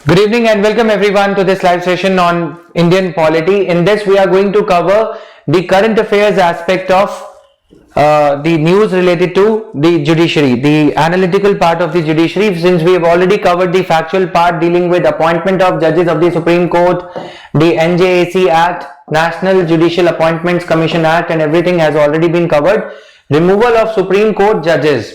Good evening and welcome everyone to this live session on Indian polity. In this we are going to cover the current affairs aspect of the news related to the judiciary, the analytical part of the judiciary, since we have already covered the factual part dealing with appointment of judges of the Supreme Court, the NJAC Act, National Judicial Appointments Commission Act, and everything has already been covered. Removal of Supreme Court judges.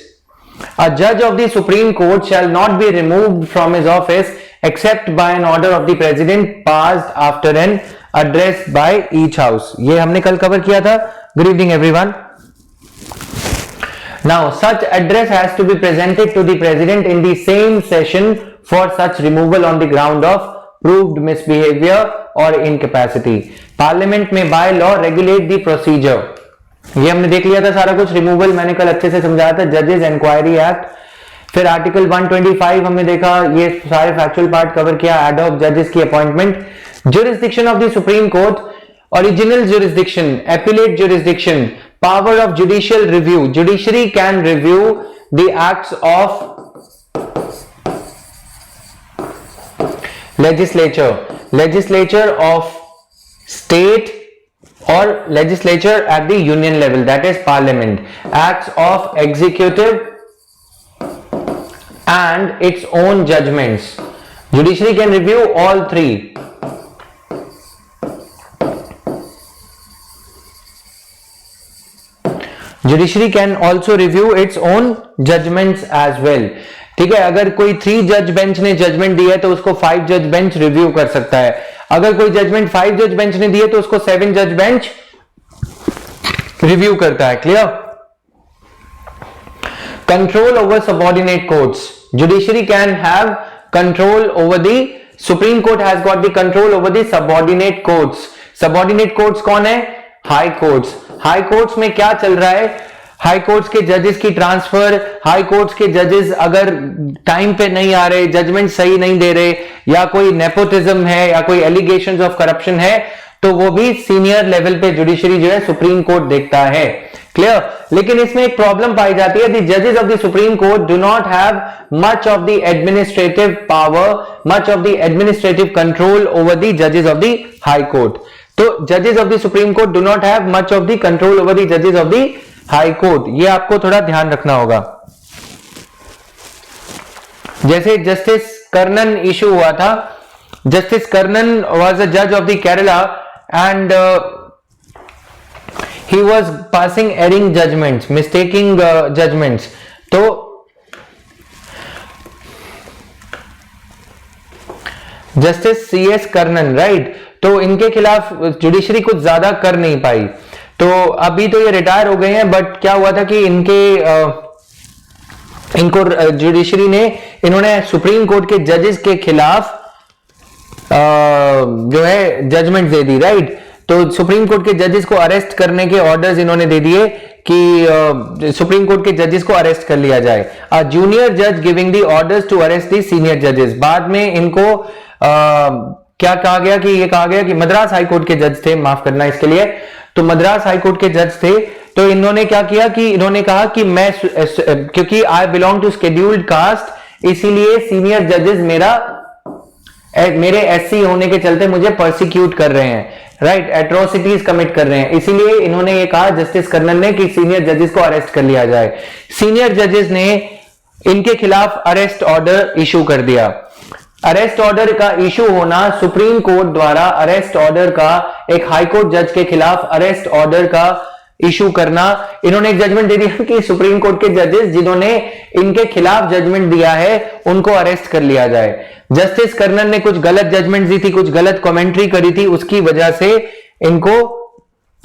A judge of the Supreme Court shall not be removed from his office except by an order of the president passed after an address by each house. ये हमने कल cover किया था. Good evening everyone. Now such address has to be presented to the president in the same session for such removal on the ground of proved misbehavior or incapacity. Parliament में by law regulate the procedure. ये हमने देख लिया था सारा कुछ. Removal मैंने कल अच्छे से समझाया था. जजेस इंक्वायरी एक्ट, फिर आर्टिकल 125 हमने देखा. ये सारे फैक्चुअल पार्ट कवर किया. एड ऑफ जजेस की appointment, jurisdiction of the supreme court, original jurisdiction, appellate jurisdiction, power of judicial review. Judiciary can review the acts of legislature of state or legislature at the union level, that is parliament, acts of executive and its own judgments. Judiciary can review all three. Judiciary can also review its own judgments as well. ठीक है, अगर कोई 3 जज bench ने judgement दी है तो उसको 5 जज बेंच रिव्यू कर सकता है. अगर कोई जजमेंट 5 जज बेंच ने दी है तो उसको 7 जज बेंच रिव्यू करता है. Clear? Control over subordinate courts. Judiciary can have control over the supreme court has got the control over the subordinate courts. Subordinate courts कौन है? High courts. हाई कोर्ट्स में क्या चल रहा है? हाई कोर्ट्स के जजेस की ट्रांसफर, हाई कोर्ट्स के जजेस अगर टाइम पे नहीं आ रहे, जजमेंट सही नहीं दे रहे, या कोई नेपोटिज्म है या कोई एलिगेशंस ऑफ करप्शन है, तो वो भी सीनियर लेवल पे जुडिशरी जो है सुप्रीम कोर्ट देखता है. क्लियर? लेकिन इसमें एक प्रॉब्लम पाई जाती है. द जजेस of the supreme court do not have much of the administrative power, much of the administrative control over the जजेस ऑफ द हाई कोर्ट. तो जजेस of the supreme court do not have much of the control over the जजेस of the high court. ये आपको थोड़ा ध्यान रखना होगा. जैसे जस्टिस कर्णन इशू हुआ था. जस्टिस कर्णन वाज अ जज of the Kerala and he was passing erring judgments, mistaking judgments. तो जस्टिस CS कर्णन, राइट, तो इनके खिलाफ जुडिशरी कुछ ज्यादा कर नहीं पाई. तो अभी तो ये रिटायर हो गए हैं, बट क्या हुआ था कि इनको जुडिशरी ने, इन्होंने सुप्रीम कोर्ट के जजेस के खिलाफ जो है जजमेंट दे दी, राइट. तो सुप्रीम कोर्ट के जजेस को अरेस्ट करने के ऑर्डर्स इन्होंने दे दिए कि सुप्रीम कोर्ट के जजेस को अरेस्ट कर लिया जाए. अ जूनियर जज giving the orders to arrest the senior जजेस. बाद में इनको क्या कहा गया कि ये कहा गया कि मद्रास हाईकोर्ट के जज थे, माफ करना इसके लिए, तो मद्रास हाईकोर्ट के जज थे. तो इन्होंने क्या किया कि इन्होंने कहा कि मैं, क्योंकि I belong to scheduled caste, इसीलिए सीनियर जजेस मेरे SC होने के चलते मुझे परसिक्यूट कर रहे हैं, राइट, एट्रोसिटीज कमिट कर रहे हैं. इसीलिए इन्होंने ये कहा जस्टिस कर्णन ने कि सीनियर जजेस को अरेस्ट कर लिया जाए. सीनियर जजेस ने इनके खिलाफ अरेस्ट ऑर्डर इशू कर दिया. अरेस्ट ऑर्डर का इशू होना, सुप्रीम कोर्ट द्वारा अरेस्ट ऑर्डर का, एक हाई कोर्ट जज के खिलाफ अरेस्ट ऑर्डर का इशू करना, इन्होंने एक जजमेंट दे दिया कि सुप्रीम कोर्ट के जजेस जिन्होंने इनके खिलाफ जजमेंट दिया है उनको अरेस्ट कर लिया जाए. जस्टिस कर्णन ने कुछ गलत जजमेंट दी थी, कुछ गलत कमेंट्री करी थी, उसकी वजह से इनको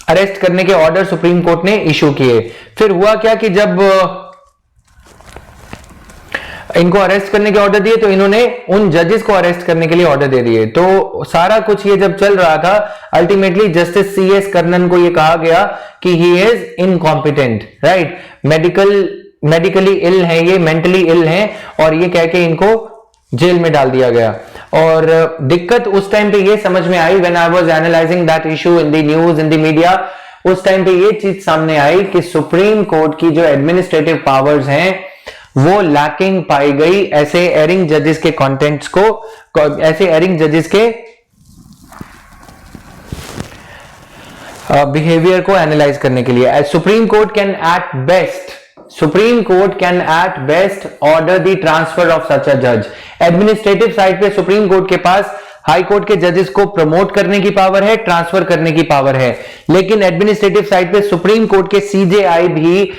अरेस्ट करने के ऑर्डर सुप्रीम कोर्ट ने इशू किए. फिर हुआ क्या कि जब इनको अरेस्ट करने के ऑर्डर दिए तो इन्होंने उन जजेस को अरेस्ट करने के लिए ऑर्डर दे दिए. तो सारा कुछ ये जब चल रहा था, अल्टीमेटली जस्टिस CS कर्णन को ये कहा गया कि he is incompetent, right, medically ill है, ये मेंटली इल हैं, और ये कह के इनको जेल में डाल दिया गया. और दिक्कत उस टाइम पे ये समझ में आई, when I was analysing that issue in the news, in the media, उस टाइम पे ये चीज सामने आई कि सुप्रीम कोर्ट की जो एडमिनिस्ट्रेटिव पावर्स हैं वो लैकिंग पाई गई ऐसे एरिंग जजेस के कंटेंट्स को, ऐसे एरिंग जजेस के बिहेवियर को एनालाइज करने के लिए। Supreme court can at best order the transfer of such a जज। एडमिनिस्ट्रेटिव साइड पे सुप्रीम कोर्ट के पास हाई कोर्ट के जजेस को प्रमोट करने की पावर है, ट्रांसफर करने की पावर है, लेकिन एडमिनिस्ट्रेटिव साइड पे सुप्रीम कोर्ट के सीजेआई भी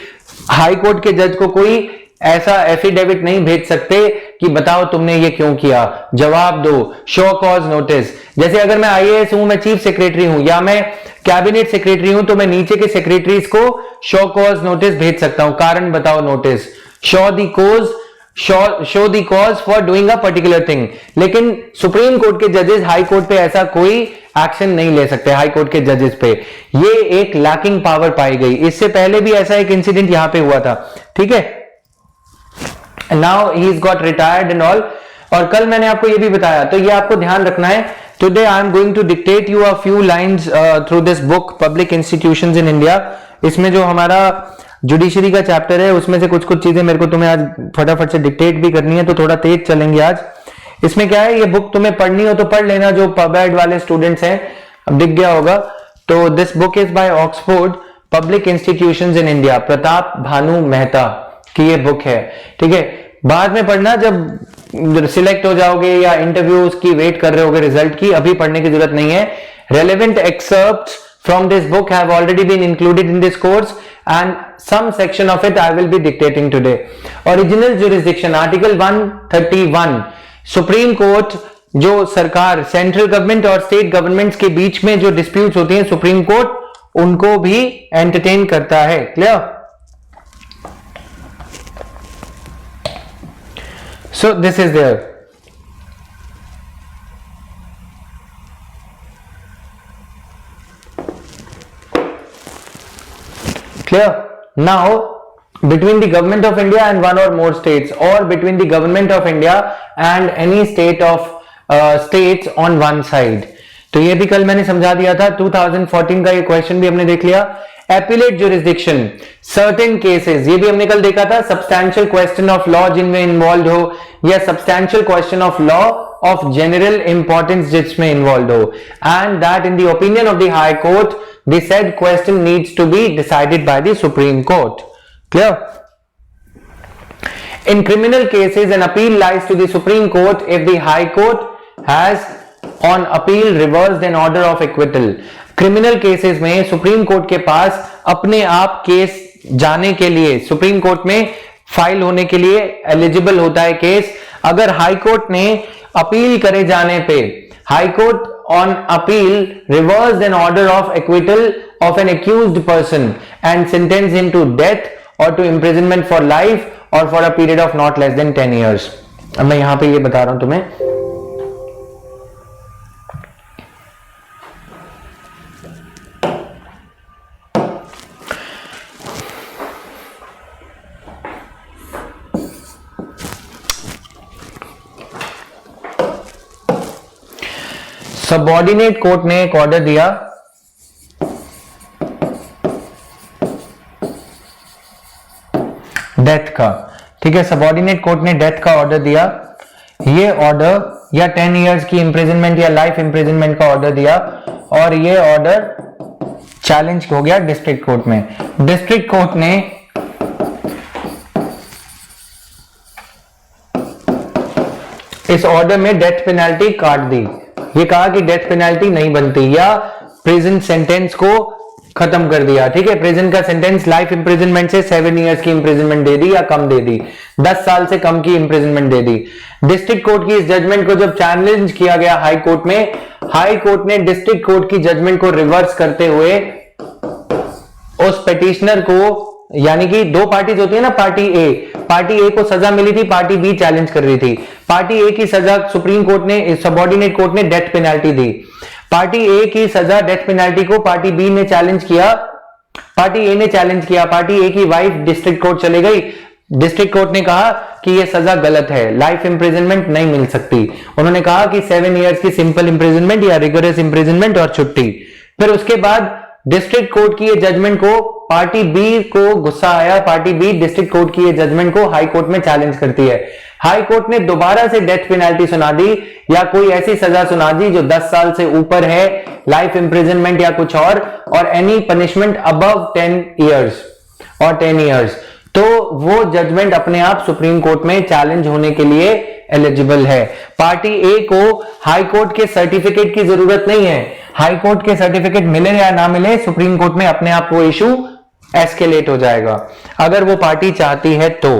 हाई कोर्ट के जज को कोई ऐसा एफिडेविट नहीं भेज सकते कि बताओ तुमने ये क्यों किया, जवाब दो, शो कॉज नोटिस। जैसे अगर मैं आईएएस हूं, मैं चीफ सेक्रेटरी हूं या मैं कैबिनेट सेक्रेटरी हूं, तो मैं नीचे के सेक्रेटरीज को शो कॉज नोटिस भेज सकता हूं, कारण बताओ notice, show the cause for doing a particular thing. लेकिन सुप्रीम कोर्ट के जजेस हाई कोर्ट पे ऐसा कोई एक्शन नहीं ले सकते, हाई कोर्ट के जजेस पे ये एक लैकिंग पावर पाई गई। इससे पहले भी ऐसा एक इंसिडेंट यहां पे हुआ था, ठीक है। Now he is got retired and all. और कल मैंने आपको ये भी बताया, तो ये आपको ध्यान रखना है। Today I am going to dictate you a few lines through this book public institutions in India. इसमें जो हमारा जुडिशरी का चैप्टर है उसमें से कुछ चीजें मेरे को तुम्हें आज फटाफट से डिक्टेट भी करनी है, तो थोड़ा तेज चलेंगे आज। इसमें क्या है, ये बुक तुम्हें पढ़नी हो तो पढ़ लेना, जो पबएड वाले स्टूडेंट्स हैं, अब दिख गया होगा। तो this book is by Oxford public institutions in India, Pratap Bhanu Mehta की ये बुक है, ठीक है। बाद में पढ़ना जब सिलेक्ट हो जाओगे या इंटरव्यूज की वेट कर रहे होगे रिजल्ट की, अभी पढ़ने की जरूरत नहीं है। Relevant excerpts from this book have already been included in this course and some section of it I will be dictating today. Original jurisdiction article 131, supreme court जो सरकार, सेंट्रल गवर्नमेंट और स्टेट गवर्नमेंट्स के बीच में जो disputes होती हैं, supreme court उनको भी एंटरटेन करता है। Clear? So this is there. Clear? Now, between the government of India and one or more states, or between the government of India and any state of states on one side, तो ये भी कल मैंने समझा दिया था। 2014 का ये क्वेश्चन भी हमने देख लिया। एपिलेट जुरिस्डिक्शन, सर्टेन केसेस, ये भी हमने कल देखा था। सब्सटैंशियल क्वेश्चन ऑफ लॉ जिनमें इन्वॉल्व हो, या substantial question of law of general importance जिसमें इन्वॉल्व हो, and that in the opinion of the high court the said question needs to be decided by the Supreme Court. Clear? In criminal cases, an appeal lies to the Supreme Court if the High Court has on appeal reversed an order of acquittal. Criminal cases में Supreme Court के पास अपने आप case जाने के लिए, Supreme Court में file होने के लिए एलिजिबल होता है केस, अगर हाई कोर्ट ने अपील करे जाने पे, high court on appeal reversed an order of acquittal of an accused person and sentenced him to death or to imprisonment for life or for a period of not less than 10 years. अब मैं यहां पे ये बता रहा हूं तुम्हें। Subordinate court ने एक ऑर्डर दिया, डेथ का, ठीक है। सबऑर्डिनेट कोर्ट ने डेथ का ऑर्डर दिया। ये ऑर्डर या 10 इयर्स की इंप्रिजनमेंट या लाइफ इंप्रिजनमेंट का ऑर्डर दिया, और ये ऑर्डर चैलेंज हो गया डिस्ट्रिक्ट कोर्ट में। डिस्ट्रिक्ट कोर्ट ने इस ऑर्डर में डेथ पेनल्टी काट दी। ये कहा कि डेथ पेनल्टी नहीं बनती, या प्रिजन सेंटेंस को खत्म कर दिया, ठीक है। प्रिजन का सेंटेंस लाइफ इंप्रिजनमेंट से 7 इयर्स की इंप्रिजनमेंट दे दी या कम दे दी, 10 साल से कम की इंप्रिजनमेंट दे दी। डिस्ट्रिक्ट कोर्ट की इस जजमेंट को जब चैलेंज किया गया हाई कोर्ट में, हाई कोर्ट ने डिस्ट्रिक्ट कोर्ट की जजमेंट को रिवर्स करते हुए उस पिटिशनर को, यानी कि दो पार्टीज होती है ना, पार्टी ए को सजा मिली थी, पार्टी बी चैलेंज कर रही थी। पार्टी ए की सजा सुप्रीम कोर्ट ने, सबऑर्डिनेट कोर्ट ने डेथ पेनल्टी दी। पार्टी ए की सजा डेथ पेनल्टी को पार्टी बी ने चैलेंज किया, पार्टी ए ने चैलेंज किया। पार्टी ए की वाइफ डिस्ट्रिक्ट कोर्ट चले गई, डिस्ट्रिक्ट कोर्ट ने कहा कि यह सजा गलत है, लाइफ इंप्रिजनमेंट नहीं मिल सकती। उन्होंने कहा कि 7 इयर्स की सिंपल इंप्रिजनमेंट या रिगोरस इंप्रिजनमेंट और छुट्टी। फिर उसके बाद डिस्ट्रिक्ट कोर्ट की ये जजमेंट को पार्टी बी को गुस्सा आया, पार्टी बी डिस्ट्रिक्ट कोर्ट की ये जजमेंट को हाई कोर्ट में चैलेंज करती है। हाई कोर्ट ने दोबारा से डेथ पेनल्टी सुना दी या कोई ऐसी सजा सुना दी जो 10 साल से ऊपर है, लाइफ इंप्रिजनमेंट या कुछ और एनी पनिशमेंट अबव 10 इयर्स और 10 इयर्स, तो वो जजमेंट अपने आप सुप्रीम कोर्ट में चैलेंज होने के लिए एलिजिबल है। पार्टी ए को हाई कोर्ट के सर्टिफिकेट की जरूरत नहीं है। हाई कोर्ट के सर्टिफिकेट मिले या ना मिले, सुप्रीम कोर्ट में अपने आप वो इशू एस्केलेट हो जाएगा अगर वो पार्टी चाहती है तो।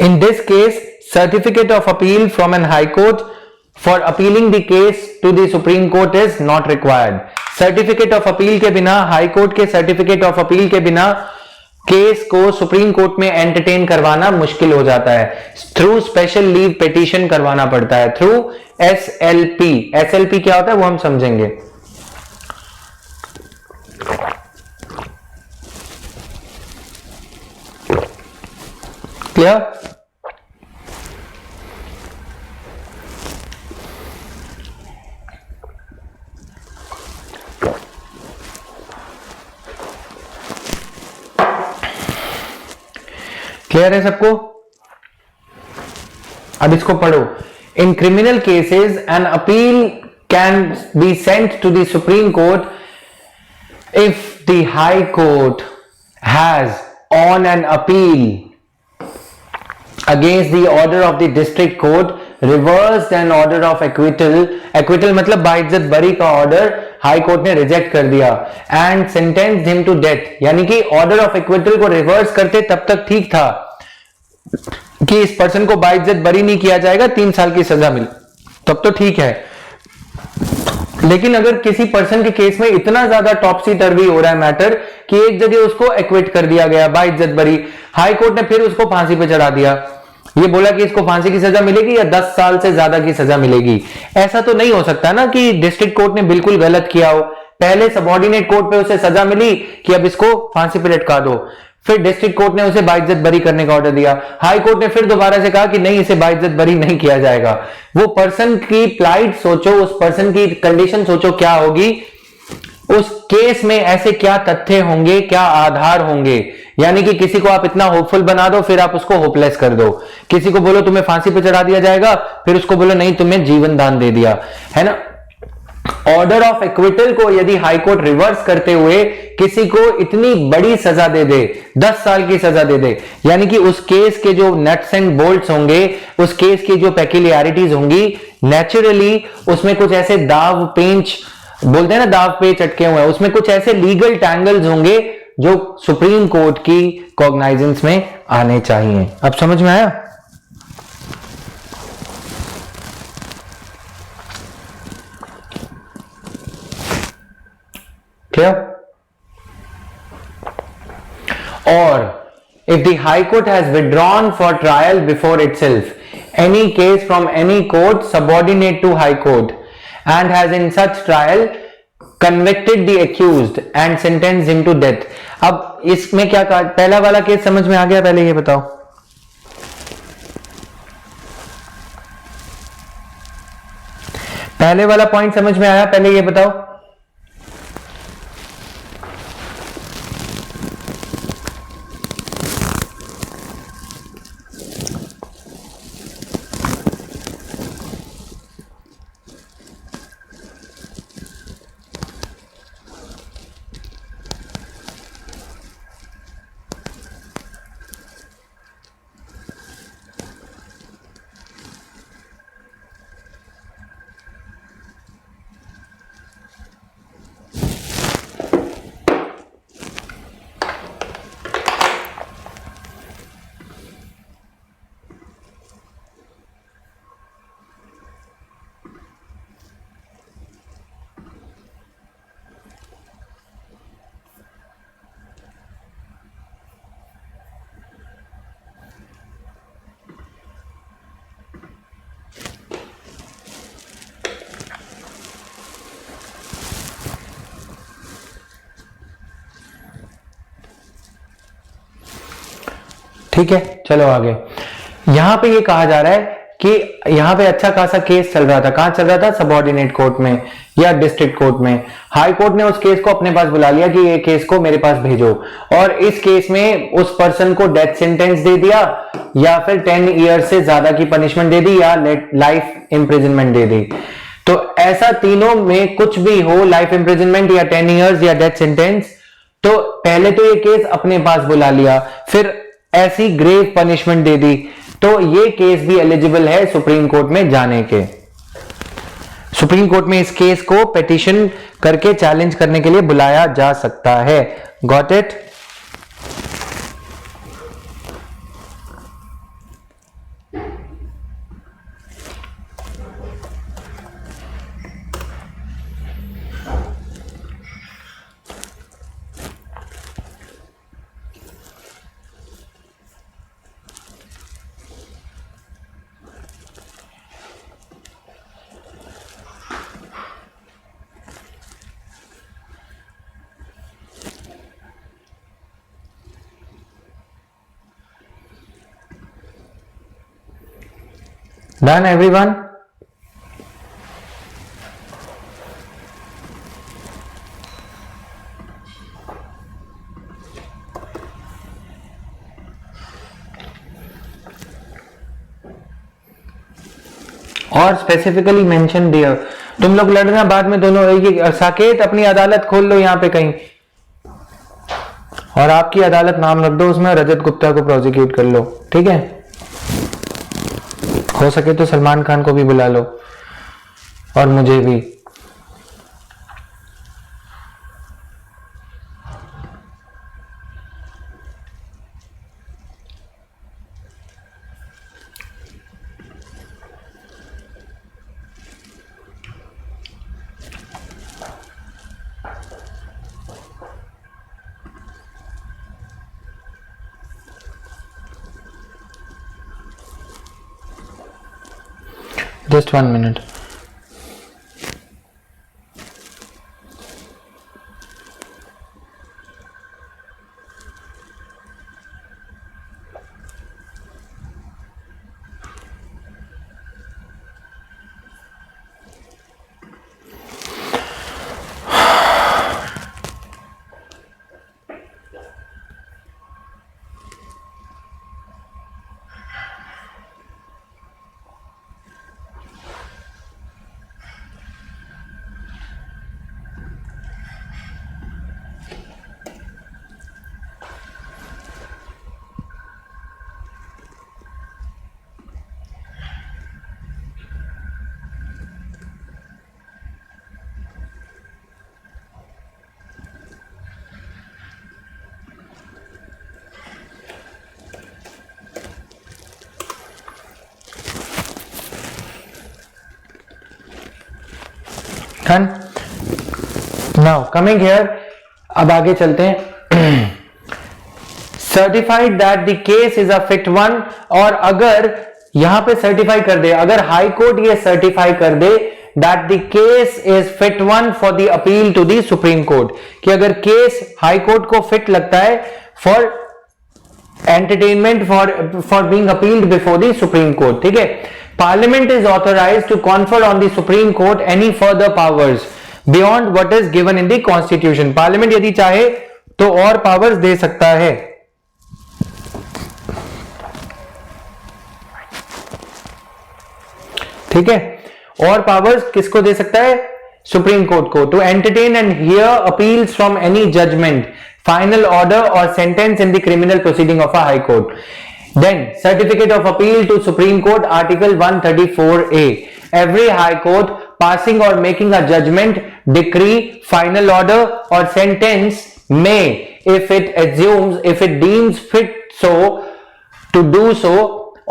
In this case, certificate of appeal from an high court for appealing the case to the Supreme Court is not required. Certificate of appeal के बिना, हाई कोर्ट के सर्टिफिकेट ऑफ अपील के बिना केस को supreme court में entertain करवाना मुश्किल हो जाता है। थ्रू स्पेशल लीव पिटीशन करवाना पड़ता है, थ्रू SLP। SLP क्या होता है वो हम समझेंगे। क्लियर? क्लियर है सबको? अब इसको पढ़ो। In criminal cases an appeal can be sent to the supreme court if the high court has on an appeal against the order of the district court reversed an order of acquittal। acquittal मतलब बाइज्जत बरी का order high court ने reject कर दिया and sentenced him to death, यानी कि order of acquittal को reverse करते तब तक ठीक था कि इस पर्सन को बाइज्जत बरी नहीं किया जाएगा, 3 साल की सजा मिली, तब तो ठीक है। लेकिन अगर किसी पर्सन के केस में इतना ज्यादा टॉपसी टर्वी हो रहा है मैटर कि एक जगह उसको एक्विट कर दिया गया बाइज्जत बरी, हाई कोर्ट ने फिर उसको फांसी पे चढ़ा दिया, ये बोला कि इसको फांसी की सजा मिलेगी या 10 साल से ज्यादा की सजा मिलेगी। ऐसा तो नहीं हो सकता ना कि डिस्ट्रिक्ट कोर्ट ने बिल्कुल गलत किया हो, पहले सबऑर्डिनेट कोर्ट पे उसे सजा मिली कि अब इसको फांसी पे लटका दो, फिर डिस्ट्रिक्ट कोर्ट ने उसे बाइज्जत बरी करने का ऑर्डर दिया, हाई कोर्ट ने फिर दोबारा से कहा कि नहीं इसे बाइज्जत बरी नहीं किया जाएगा। वो पर्सन की प्लाइट सोचो, उस पर्सन की कंडीशन सोचो क्या होगी, उस केस में ऐसे क्या तथ्य होंगे, क्या आधार होंगे। यानी कि किसी को आप इतना होपफुल बना दो फिर आप उसको होपलेस कर दो, किसी को बोलो तुम्हें फांसी पे चढ़ा दिया जाएगा फिर उसको बोलो नहीं तुम्हें जीवन दान दे दिया, है ना। ऑर्डर ऑफ एक्विटल को यदि हाई कोर्ट रिवर्स करते हुए किसी को इतनी बड़ी सजा दे दे, 10 साल की सजा दे दे, यानी कि उस केस के जो नट्स एंड बोल्ट्स होंगे, उस केस की जो पेक्यूलियरिटीज होंगी, नेचुरली उसमें कुछ ऐसे दाव पेंच बोलते हैं ना, दाव पेच अटके हुए हैं, उसमें कुछ ऐसे लीगल टैंगल्स होंगे जो सुप्रीम कोर्ट की कॉग्नाइजेंस में आने चाहिए। अब समझ में आया? क्लियर? और if the high court has withdrawn for trial before itself any case from any court subordinate to high court and has in such trial convicted the accused and sentenced him to death। अब इसमें क्या कहा, पहला वाला case समझ में आ गया? पहले ये बताओ, पहले वाला पॉइंट समझ में आया? पहले ये बताओ। ठीक है, चलो आगे। यहां पे ये कहा जा रहा है कि यहां पे अच्छा खासा केस चल रहा था। कहां चल रहा था? सबऑर्डिनेट कोर्ट में या डिस्ट्रिक्ट कोर्ट में। हाई कोर्ट ने उस केस को अपने पास बुला लिया कि ये केस को मेरे पास भेजो, और इस केस में उस पर्सन को डेथ सेंटेंस दे दिया, या फिर 10 ईयर से ज्यादा की पनिशमेंट दे दी, या लाइफ इंप्रिजनमेंट दे दी। तो ऐसा तीनों में कुछ भी हो, लाइफ इंप्रिजनमेंट या 10 ईयर्स या डेथ सेंटेंस, तो पहले तो ये केस अपने पास बुला लिया, फिर ऐसी ग्रेव पनिशमेंट दे दी, तो ये केस भी एलिजिबल है सुप्रीम कोर्ट में जाने के। सुप्रीम कोर्ट में इस केस को पिटीशन करके चैलेंज करने के लिए बुलाया जा सकता है। Got it? Done everyone? और स्पेसिफिकली मेंशन दिया, तुम लोग लड़ना बाद में दोनों। साकेत अपनी अदालत खोल लो यहां पे कहीं, और आपकी अदालत नाम रख दो उसमें, रजत गुप्ता को प्रोसिक्यूट कर लो, ठीक है? हो सके तो सलमान खान को भी बुला लो, और मुझे भी। Just 1 minute. Done? Now coming here, अब आगे चलते हैं। Certified that the case is a fit one, और अगर यहां पे सर्टिफाई कर दे, अगर हाई कोर्ट ये सर्टिफाई कर दे that the case is fit one for the appeal to the supreme court, कि अगर केस हाई कोर्ट को फिट लगता है for entertainment for being appealed before the supreme court, ठीक है? Parliament is authorised to confer on the supreme court any further powers beyond what is given in the constitution. Parliament यदि चाहे तो और powers दे सकता है, ठीक है? और पावर्स किसको दे सकता है? सुप्रीम कोर्ट को। To entertain and hear appeals from any judgment, final order और sentence in the criminal proceeding of a high court. Then certificate of appeal to Supreme Court, Article 134A. Every High Court passing or making a judgment, decree, final order or sentence may, if it deems fit so to do so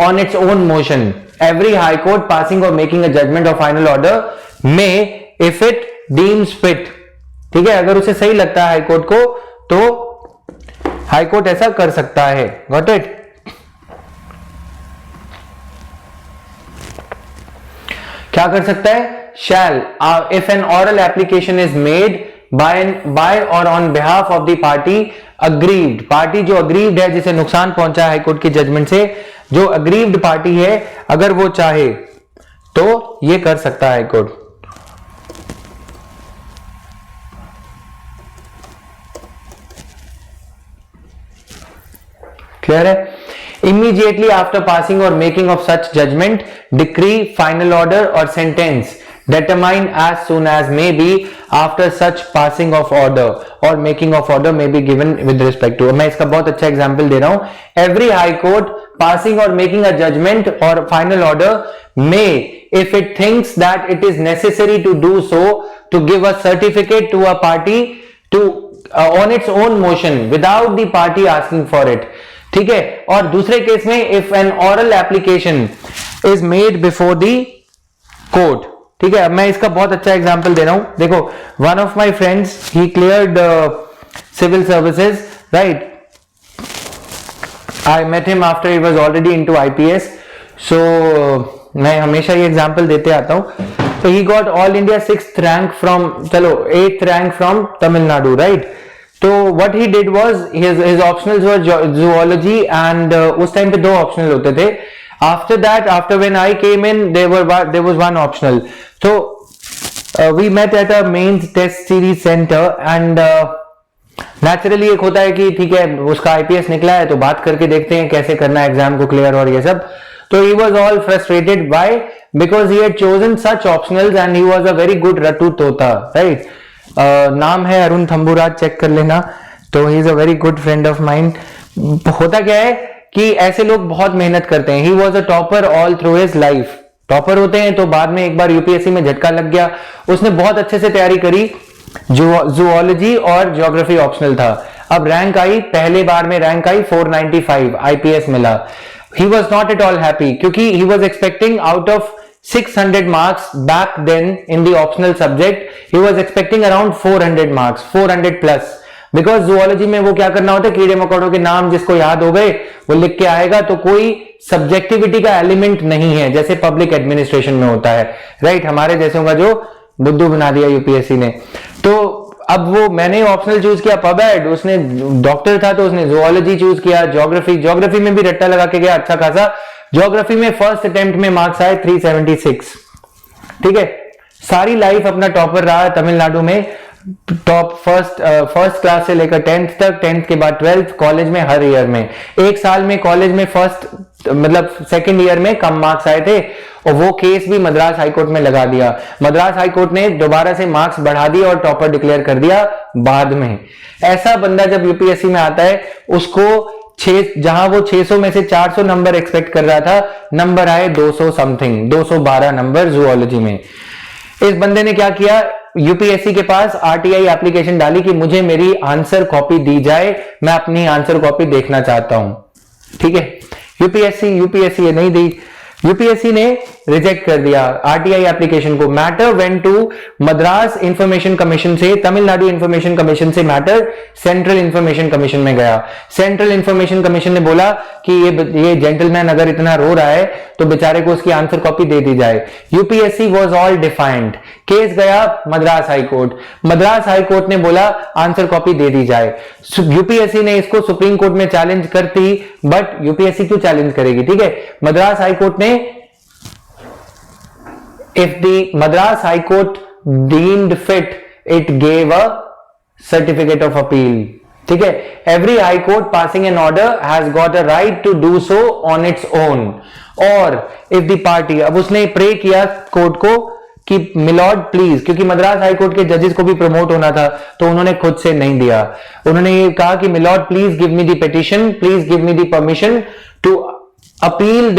on its own motion. Every High Court passing or making a judgment or final order may, if it deems fit. ठीक है? अगर उसे सही लगता है high court को, तो high court ऐसा कर सकता है। Got it? क्या कर सकता है? shall, if an oral application is made by or on behalf of the party aggrieved, party जो अग्रीव्ड है, जिसे नुकसान पहुंचा है हाईकोर्ट की जजमेंट से, जो अग्रीव्ड पार्टी है अगर वो चाहे तो ये कर सकता है कोर्ट। क्लियर है? Immediately after passing or making of such judgment, decree, final order or sentence determined as soon as may be after such passing of order or making of order may be given with respect to। मैं इसका बहुत अच्छा example दे रहा हूं। Every high court passing or making a judgment or final order may, if it thinks that it is necessary to do so, to give a certificate to a party to on its own motion without the party asking for it। ठीक है? और दूसरे case में if an oral application is made before the court. ठीक है? अब मैं इसका बहुत अच्छा एग्जांपल दे रहा हूं। देखो, one of my friends he cleared civil services, right? I met him after he was already into IPS. So मैं हमेशा ये एग्जांपल देते आता हूं। So he got all India 6th rank from, चलो 8th rank from Tamil Nadu, right? तो what he did was his optionals were zoology and उस time पे 2 optional होते थे। After that, after when I came in, there was 1 optional. So we met at a mains test series center and naturally एक होता है कि ठीक है उसका IPS निकला है तो बात करके देखते हैं कैसे करना है एग्जाम को क्लियर और ये सब। तो he was all frustrated, why? Because he had chosen such optionals and he was a very good रट्टू तोता, right? नाम है अरुण थम्बुराज, चेक कर लेना। तो he is a very good friend of mind. होता क्या है कि ऐसे लोग बहुत मेहनत करते हैं। He was a topper all through his life. Topper होते हैं तो बाद में एक बार यूपीएससी में झटका लग गया, उसने बहुत अच्छे से तैयारी करी, जूलॉजी और ज्योग्राफी ऑप्शनल था। अब रैंक आई, पहले बार में रैंक आई 495, आईपीएस मिला। He was not at all happy क्योंकि he was expecting out of 600 marks back then in the optional subject, he was expecting around 400 marks, 400 plus, because zoology में वो क्या करना होता है, कीड़े मकोड़ों के नाम जिसको याद हो गए वो लिख के आएगा, तो कोई सब्जेक्टिविटी का एलिमेंट नहीं है जैसे पब्लिक एडमिनिस्ट्रेशन में होता है, राइट? हमारे जैसे का जो बुद्धू बना दिया यूपीएससी ने। तो अब वो मैंने ऑप्शनल चूज किया पब एड, उसने डॉक्टर था तो उसने जोलॉजी चूज किया। ज्योग्राफी में भी रट्टा लगा के गया अच्छा खासा। ज्योग्राफी में फर्स्ट अटेम्प्ट में मार्क्स आए 376। ठीक है? सारी लाइफ अपना टॉपर रहा तमिलनाडु में, टॉप फर्स्ट क्लास से लेकर 10th तक, 10th के बाद 12th, कॉलेज में हर ईयर में। एक साल में कॉलेज में फर्स्ट मतलब सेकेंड ईयर में कम मार्क्स आए थे और वो केस भी मद्रास हाईकोर्ट में लगा दिया। मद्रास हाईकोर्ट ने दोबारा से मार्क्स बढ़ा दिए और टॉपर डिक्लेयर कर दिया बाद में। ऐसा बंदा जब यूपीएससी में आता है उसको जहां वो 600 में से 400 नंबर एक्सपेक्ट कर रहा था, नंबर आए 200 समथिंग, 212 नंबर जूलॉजी में। इस बंदे ने क्या किया, यूपीएससी के पास आरटीआई एप्लीकेशन डाली कि मुझे मेरी आंसर कॉपी दी जाए, मैं अपनी आंसर कॉपी देखना चाहता हूं। ठीक है? यूपीएससी ये नहीं दी, यूपीएससी ने रिजेक्ट कर दिया आरटीआई एप्लीकेशन को। Matter went to Madras information commission से, तमिलनाडु इंफॉर्मेशन कमीशन से मैटर सेंट्रल इंफॉर्मेशन कमीशन में गया। सेंट्रल इंफॉर्मेशन कमीशन ने बोला कि ये जेंटलमैन अगर इतना रो रहा है तो बेचारे को उसकी आंसर कॉपी दे दी जाए। UPSC was all defined. Case गया मद्रास हाईकोर्ट। मद्रास हाईकोर्ट ने बोला आंसर कॉपी दे दी जाए। यूपीएससी ने इसको सुप्रीम कोर्ट में चैलेंज करती, बट यूपीएससी क्यों चैलेंज करेगी? ठीक है? मद्रास हाईकोर्ट ने, if the Madras High Court deemed fit, it gave a certificate of appeal. ठीक है? Every High Court passing an order has got a right to do so on its own. और if the party, अब उसने pray किया court को कि my lord please, क्योंकि Madras high court के जजेस को भी प्रमोट होना था तो उन्होंने खुद से नहीं दिया। उन्होंने ये कहा कि my lord please give me the petition, please give me the permission to appeal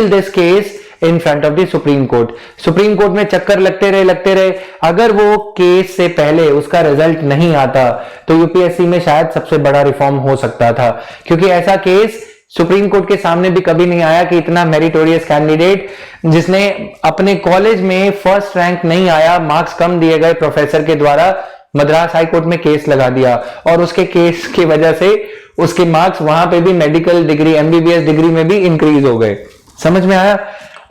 this case in front of the supreme court. Supreme court में चक्कर लगते रहे। अगर वो केस से पहले उसका रिजल्ट नहीं आता तो यूपीएससी में शायद सबसे बड़ा रिफॉर्म हो सकता था, क्योंकि ऐसा केस सुप्रीम कोर्ट के सामने भी कभी नहीं आया कि इतना मेरिटोरियस कैंडिडेट जिसने अपने कॉलेज में फर्स्ट रैंक नहीं आया, मार्क्स कम दिए गए प्रोफेसर के द्वारा, मद्रास हाई कोर्ट में केस लगा दिया और उसके केस की वजह से उसके मार्क्स वहां पे भी मेडिकल डिग्री, एमबीबीएस डिग्री में भी इंक्रीज हो गए। समझ में आया?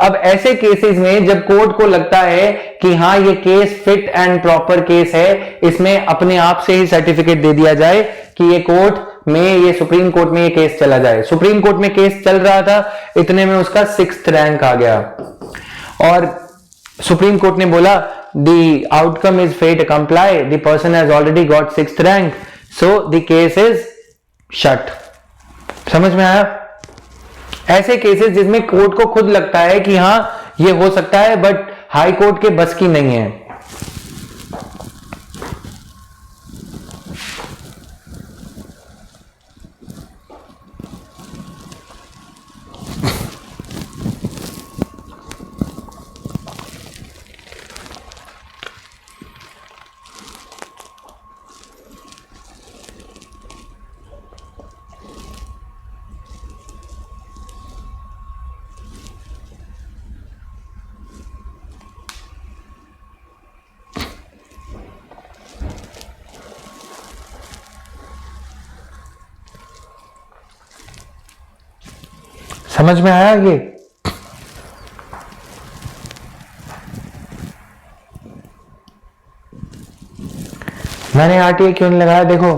अब ऐसे केसेस में जब कोर्ट को लगता है कि हाँ ये case fit and proper case है, इसमें अपने आप से ही सर्टिफिकेट दे दिया जाए कि ये कोर्ट में ये सुप्रीम कोर्ट में ये केस चला जाए। सुप्रीम कोर्ट में केस चल रहा था, इतने में उसका 6th रैंक आ गया और सुप्रीम कोर्ट ने बोला the outcome is fate to comply, the person has already got 6th rank, so the case is shut. समझ में आया? ऐसे केसेस जिसमें कोर्ट को खुद लगता है कि हां ये हो सकता है, बट हाई कोर्ट के बस की नहीं है। समझ में आया ये? मैंने आरटीआई क्यों नहीं लगाया? देखो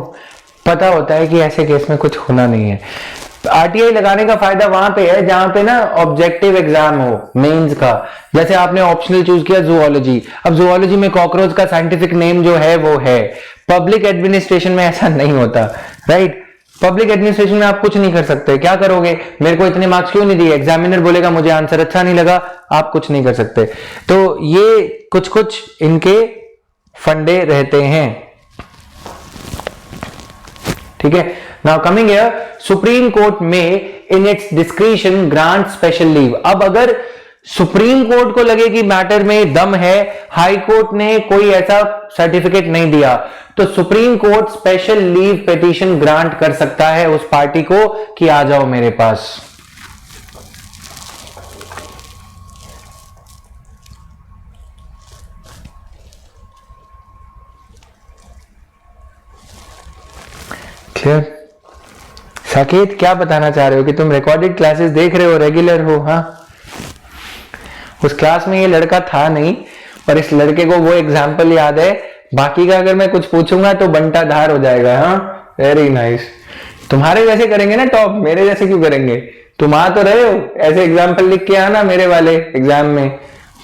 पता होता है कि ऐसे केस में कुछ होना नहीं है। आरटीआई लगाने का फायदा वहां पे है जहां पे ना ऑब्जेक्टिव एग्जाम हो, मेंस का। जैसे आपने ऑप्शनल चूज किया जूलॉजी, अब जूलॉजी में कॉकरोच का साइंटिफिक नेम जो है वो है। पब्लिक एडमिनिस्ट्रेशन में ऐसा नहीं होता, राइट? पब्लिक एडमिनिस्ट्रेशन में आप कुछ नहीं कर सकते। क्या करोगे? मेरे को इतने मार्क्स क्यों नहीं दिए? एग्जामिनर बोलेगा मुझे आंसर अच्छा नहीं लगा, आप कुछ नहीं कर सकते। तो ये कुछ कुछ इनके फंडे रहते हैं, ठीक है। Now coming here, supreme court में in its discretion grant special leave. अब अगर सुप्रीम कोर्ट को लगे कि मैटर में दम है, हाई कोर्ट ने कोई ऐसा सर्टिफिकेट नहीं दिया, तो supreme court special leave petition grant कर सकता है उस पार्टी को कि आ जाओ मेरे पास। क्लियर? साकेत क्या बताना चाह रहे हो कि तुम रिकॉर्डेड क्लासेस देख रहे हो, रेगुलर हो? हाँ, उस क्लास में ये लड़का था नहीं, पर इस लड़के को वो एग्जाम्पल याद है। बाकी का अगर मैं कुछ पूछूंगा तो बंटा धार हो जाएगा। हाँ, वेरी नाइस। तुम्हारे जैसे करेंगे ना टॉप, मेरे जैसे क्यों करेंगे? तुम आ तो रहे हो, ऐसे एग्जाम्पल लिख के आना मेरे वाले एग्जाम में।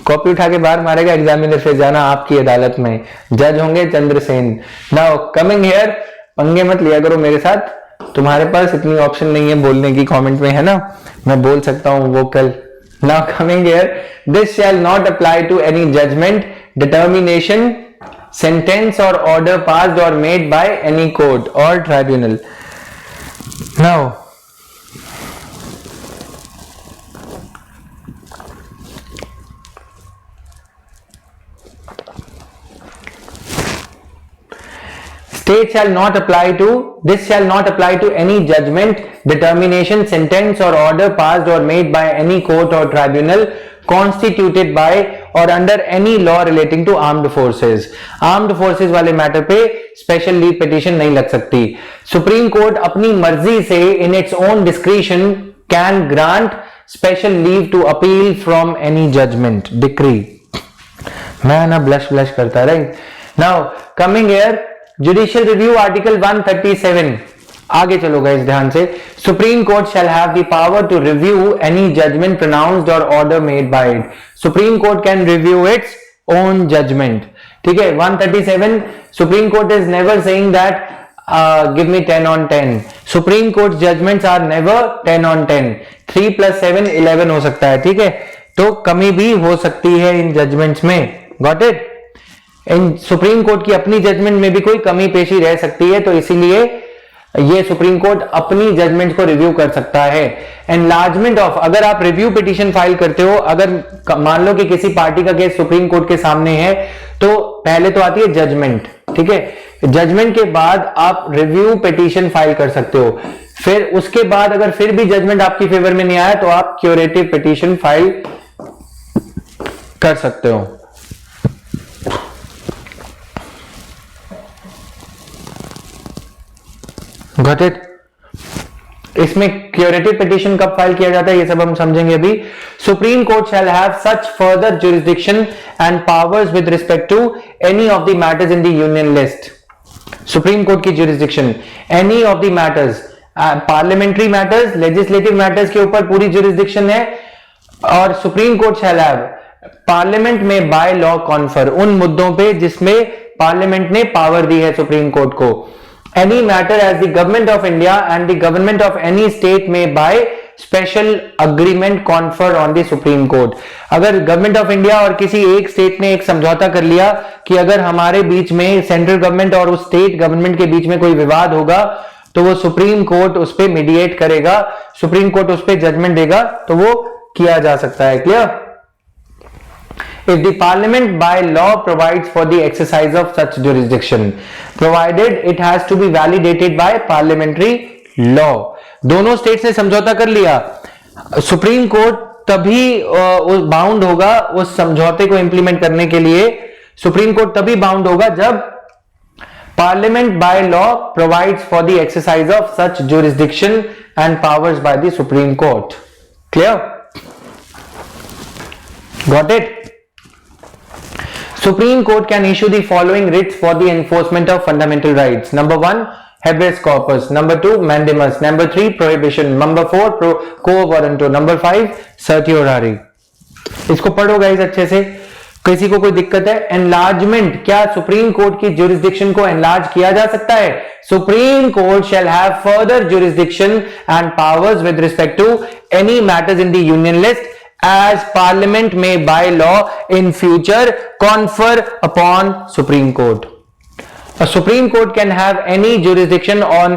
कॉपी उठा के बाहर मारेगा एग्जामिनर, फिर जाना आपकी अदालत में, जज होंगे चंद्रसेन। नाउ कमिंग हियर, पंगे मत लिया करो मेरे साथ, तुम्हारे पास इतनी ऑप्शन नहीं है बोलने की, कमेंट में है ना, मैं बोल सकता हूं vocal. Now coming here, this shall not apply to any judgment, determination, sentence or order passed or made by any court or tribunal. Now, state shall not apply to, this shall not apply to any judgment, determination, sentence or order passed or made by any court or tribunal constituted by or under any law relating to armed forces. Armed forces वाले matter पे special leave petition नहीं लग सकती। Supreme court अपनी मर्जी से in its own discretion can grant special leave to appeal from any judgment, decree। मैं ना ब्लश करता, right? Now coming here, judicial review article 137। आगे चलो गाइस ध्यान से। Supreme court shall have the power to review any judgment pronounced और order made by it. Supreme court can review its own judgment, ठीक है। 137, supreme court is never saying that give me 10 on 10। Supreme court judgments are never 10 on 10। 3 + 7 11 हो सकता है, ठीक है। तो कमी भी हो सकती है इन जजमेंट्स में, got it? In supreme court की अपनी जजमेंट में भी कोई कमी पेशी रह सकती है, तो इसीलिए ये सुप्रीम कोर्ट अपनी जजमेंट को रिव्यू कर सकता है। एनलार्जमेंट ऑफ, अगर आप रिव्यू पिटीशन फाइल करते हो, अगर मान लो कि किसी पार्टी का केस सुप्रीम कोर्ट के सामने है, तो पहले तो आती है जजमेंट, ठीक है। जजमेंट के बाद आप रिव्यू पिटीशन फाइल कर सकते हो। फिर उसके बाद अगर फिर भी जजमेंट आपकी फेवर में नहीं आया, तो आप क्यूरेटिव पिटीशन फाइल कर सकते हो। Got it? इसमें क्यूरेटिव पिटीशन कब फाइल किया जाता है ये सब हम समझेंगे अभी। Supreme court shall have such further jurisdiction and powers with respect to any of the matters in the union list. Supreme court की jurisdiction, any of the matters, parliamentary matters, legislative matters के ऊपर पूरी jurisdiction है। और supreme court shall have, parliament में by law confer, उन मुद्दों पे जिसमें पार्लियामेंट ने पावर दी है सुप्रीम कोर्ट को। Any matter as the government of India and the government of any state में by special agreement confer on the supreme court. अगर गवर्नमेंट ऑफ इंडिया और किसी एक स्टेट ने एक समझौता कर लिया कि अगर हमारे बीच में सेंट्रल गवर्नमेंट और उस स्टेट गवर्नमेंट के बीच में कोई विवाद होगा तो वो सुप्रीम कोर्ट उस पर मीडिएट करेगा, सुप्रीम कोर्ट उस पर जजमेंट देगा, तो वो किया जा सकता है। Clear? If the parliament by law provides for the exercise of such jurisdiction, provided it has to be validated by parliamentary law. दोनों स्टेट्स ने समझौता कर लिया, सुप्रीम कोर्ट तभी बाउंड होगा उस समझौते को इंप्लीमेंट करने के लिए, सुप्रीम कोर्ट तभी बाउंड होगा जब parliament by law provides for the exercise of such jurisdiction and powers by the Supreme Court. Clear? Got it? Supreme Court can issue the following writs for the enforcement of fundamental rights. Number 1, habeas corpus. Number 2, mandamus. Number 3, prohibition. Number 4, quo warranto. Number 5, certiorari. इसको पढ़ो guys अच्छे से, किसी को कोई दिक्कत है? Enlargement, क्या सुप्रीम कोर्ट की ज्यूरिसडिक्शन को एनलार्ज किया जा सकता है? Supreme court shall have further jurisdiction and powers with respect to any matters in the union list as parliament may by law in future confer upon Supreme Court. A Supreme Court can have any jurisdiction on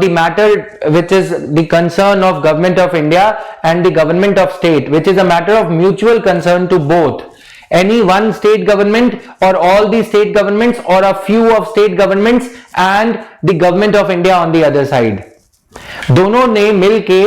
the matter which is the concern of government of India and the government of state, which is a matter of mutual concern to both. Any one state government or all the state governments or a few of state governments and the government of India on the other side. दोनों ने मिलके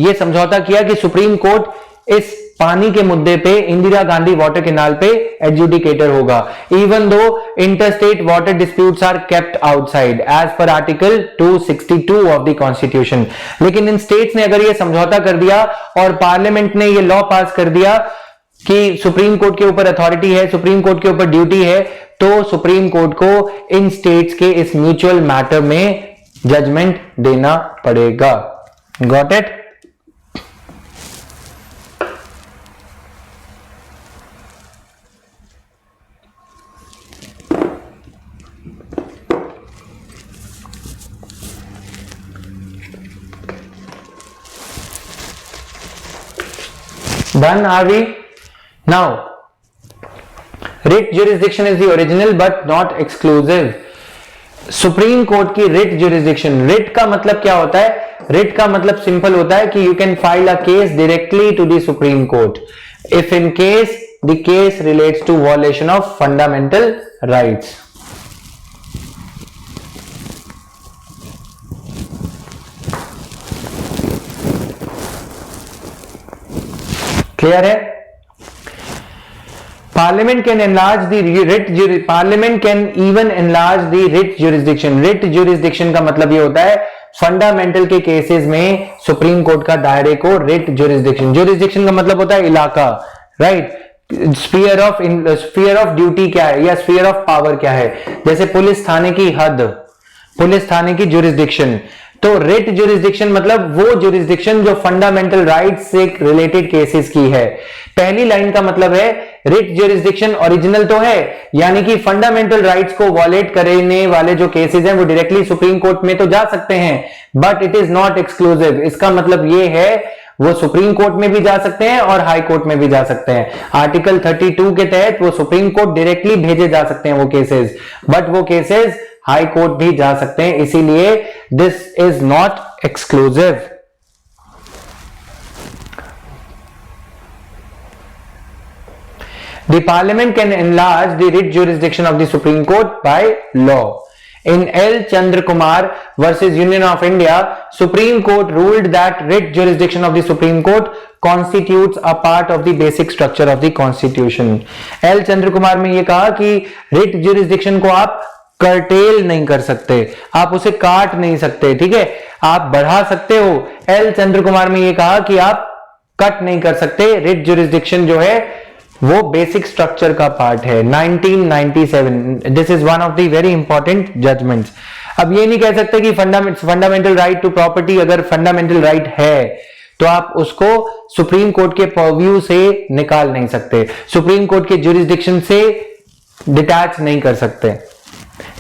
ये समझौता किया कि supreme court इस पानी के मुद्दे पे इंदिरा गांधी वाटर कैनाल पे एडजुडिकेटर होगा, even though interstate water disputes are kept outside as per article 262 of the constitution. लेकिन इन स्टेट्स ने अगर ये समझौता कर दिया और पार्लियामेंट ने ये लॉ पास कर दिया कि सुप्रीम कोर्ट के ऊपर अथॉरिटी है, सुप्रीम कोर्ट के ऊपर ड्यूटी है, तो सुप्रीम कोर्ट को इन स्टेट्स के इस म्यूचुअल मैटर में जजमेंट देना पड़ेगा। Got it? Done, are we? Now, writ jurisdiction is the original but not exclusive. Supreme court की रिट jurisdiction, रिट का मतलब क्या होता है? रिट का मतलब सिंपल होता है कि you can file a case directly to the Supreme Court if in case the case relates to violation of fundamental rights. Clear है? Parliament can enlarge the writ, Parliament can even enlarge the writ jurisdiction. writ jurisdiction का मतलब ये होता है fundamental के cases में supreme court का दायरे को writ jurisdiction, jurisdiction का मतलब होता है इलाका, राइट? स्फीयर ऑफ ड्यूटी क्या है या स्फीयर ऑफ पावर क्या है? जैसे पुलिस थाने की हद, पुलिस थाने की jurisdiction, तो रिट ज्यूरिसडिक्शन मतलब वो ज्यूरिसडिक्शन जो फंडामेंटल राइट्स से रिलेटेड केसेस की है। पहली लाइन का मतलब है रिट ज्यूरिसडिक्शन ओरिजिनल तो है, यानी कि फंडामेंटल राइट्स को वॉलेट करने वाले जो केसेस हैं वो डायरेक्टली सुप्रीम कोर्ट में तो जा सकते हैं, but it is not exclusive. इसका मतलब ये है वो सुप्रीम कोर्ट में भी जा सकते हैं और हाई कोर्ट में भी जा सकते हैं। आर्टिकल 32 के तहत वो सुप्रीम कोर्ट डायरेक्टली भेजे जा सकते हैं वो केसेस, बट वो केसेस हाई कोर्ट भी जा सकते हैं, इसीलिए this is not exclusive. The Parliament can enlarge the writ jurisdiction of the Supreme Court by law. In L. Chandra Kumar versus Union of India, Supreme Court ruled that writ jurisdiction of the Supreme Court constitutes a part of the basic structure of the Constitution. L. Chandra Kumar में ये कहा कि writ jurisdiction को आप cartel नहीं कर सकते, आप उसे काट नहीं सकते, ठीक है, आप बढ़ा सकते हो। एल चंद्र कुमार में ये कहा कि आप कट नहीं कर सकते। रिट ज्यूरिसडिक्शन जो है वो बेसिक स्ट्रक्चर का पार्ट है। 1997 this is one of the very important judgments. अब ये नहीं कह सकते कि फंडामेंटल राइट टू प्रॉपर्टी अगर फंडामेंटल राइट है तो आप उसको सुप्रीम कोर्ट के परव्यू से निकाल नहीं सकते, सुप्रीम कोर्ट के ज्यूरिसडिक्शन से डिटैच नहीं कर सकते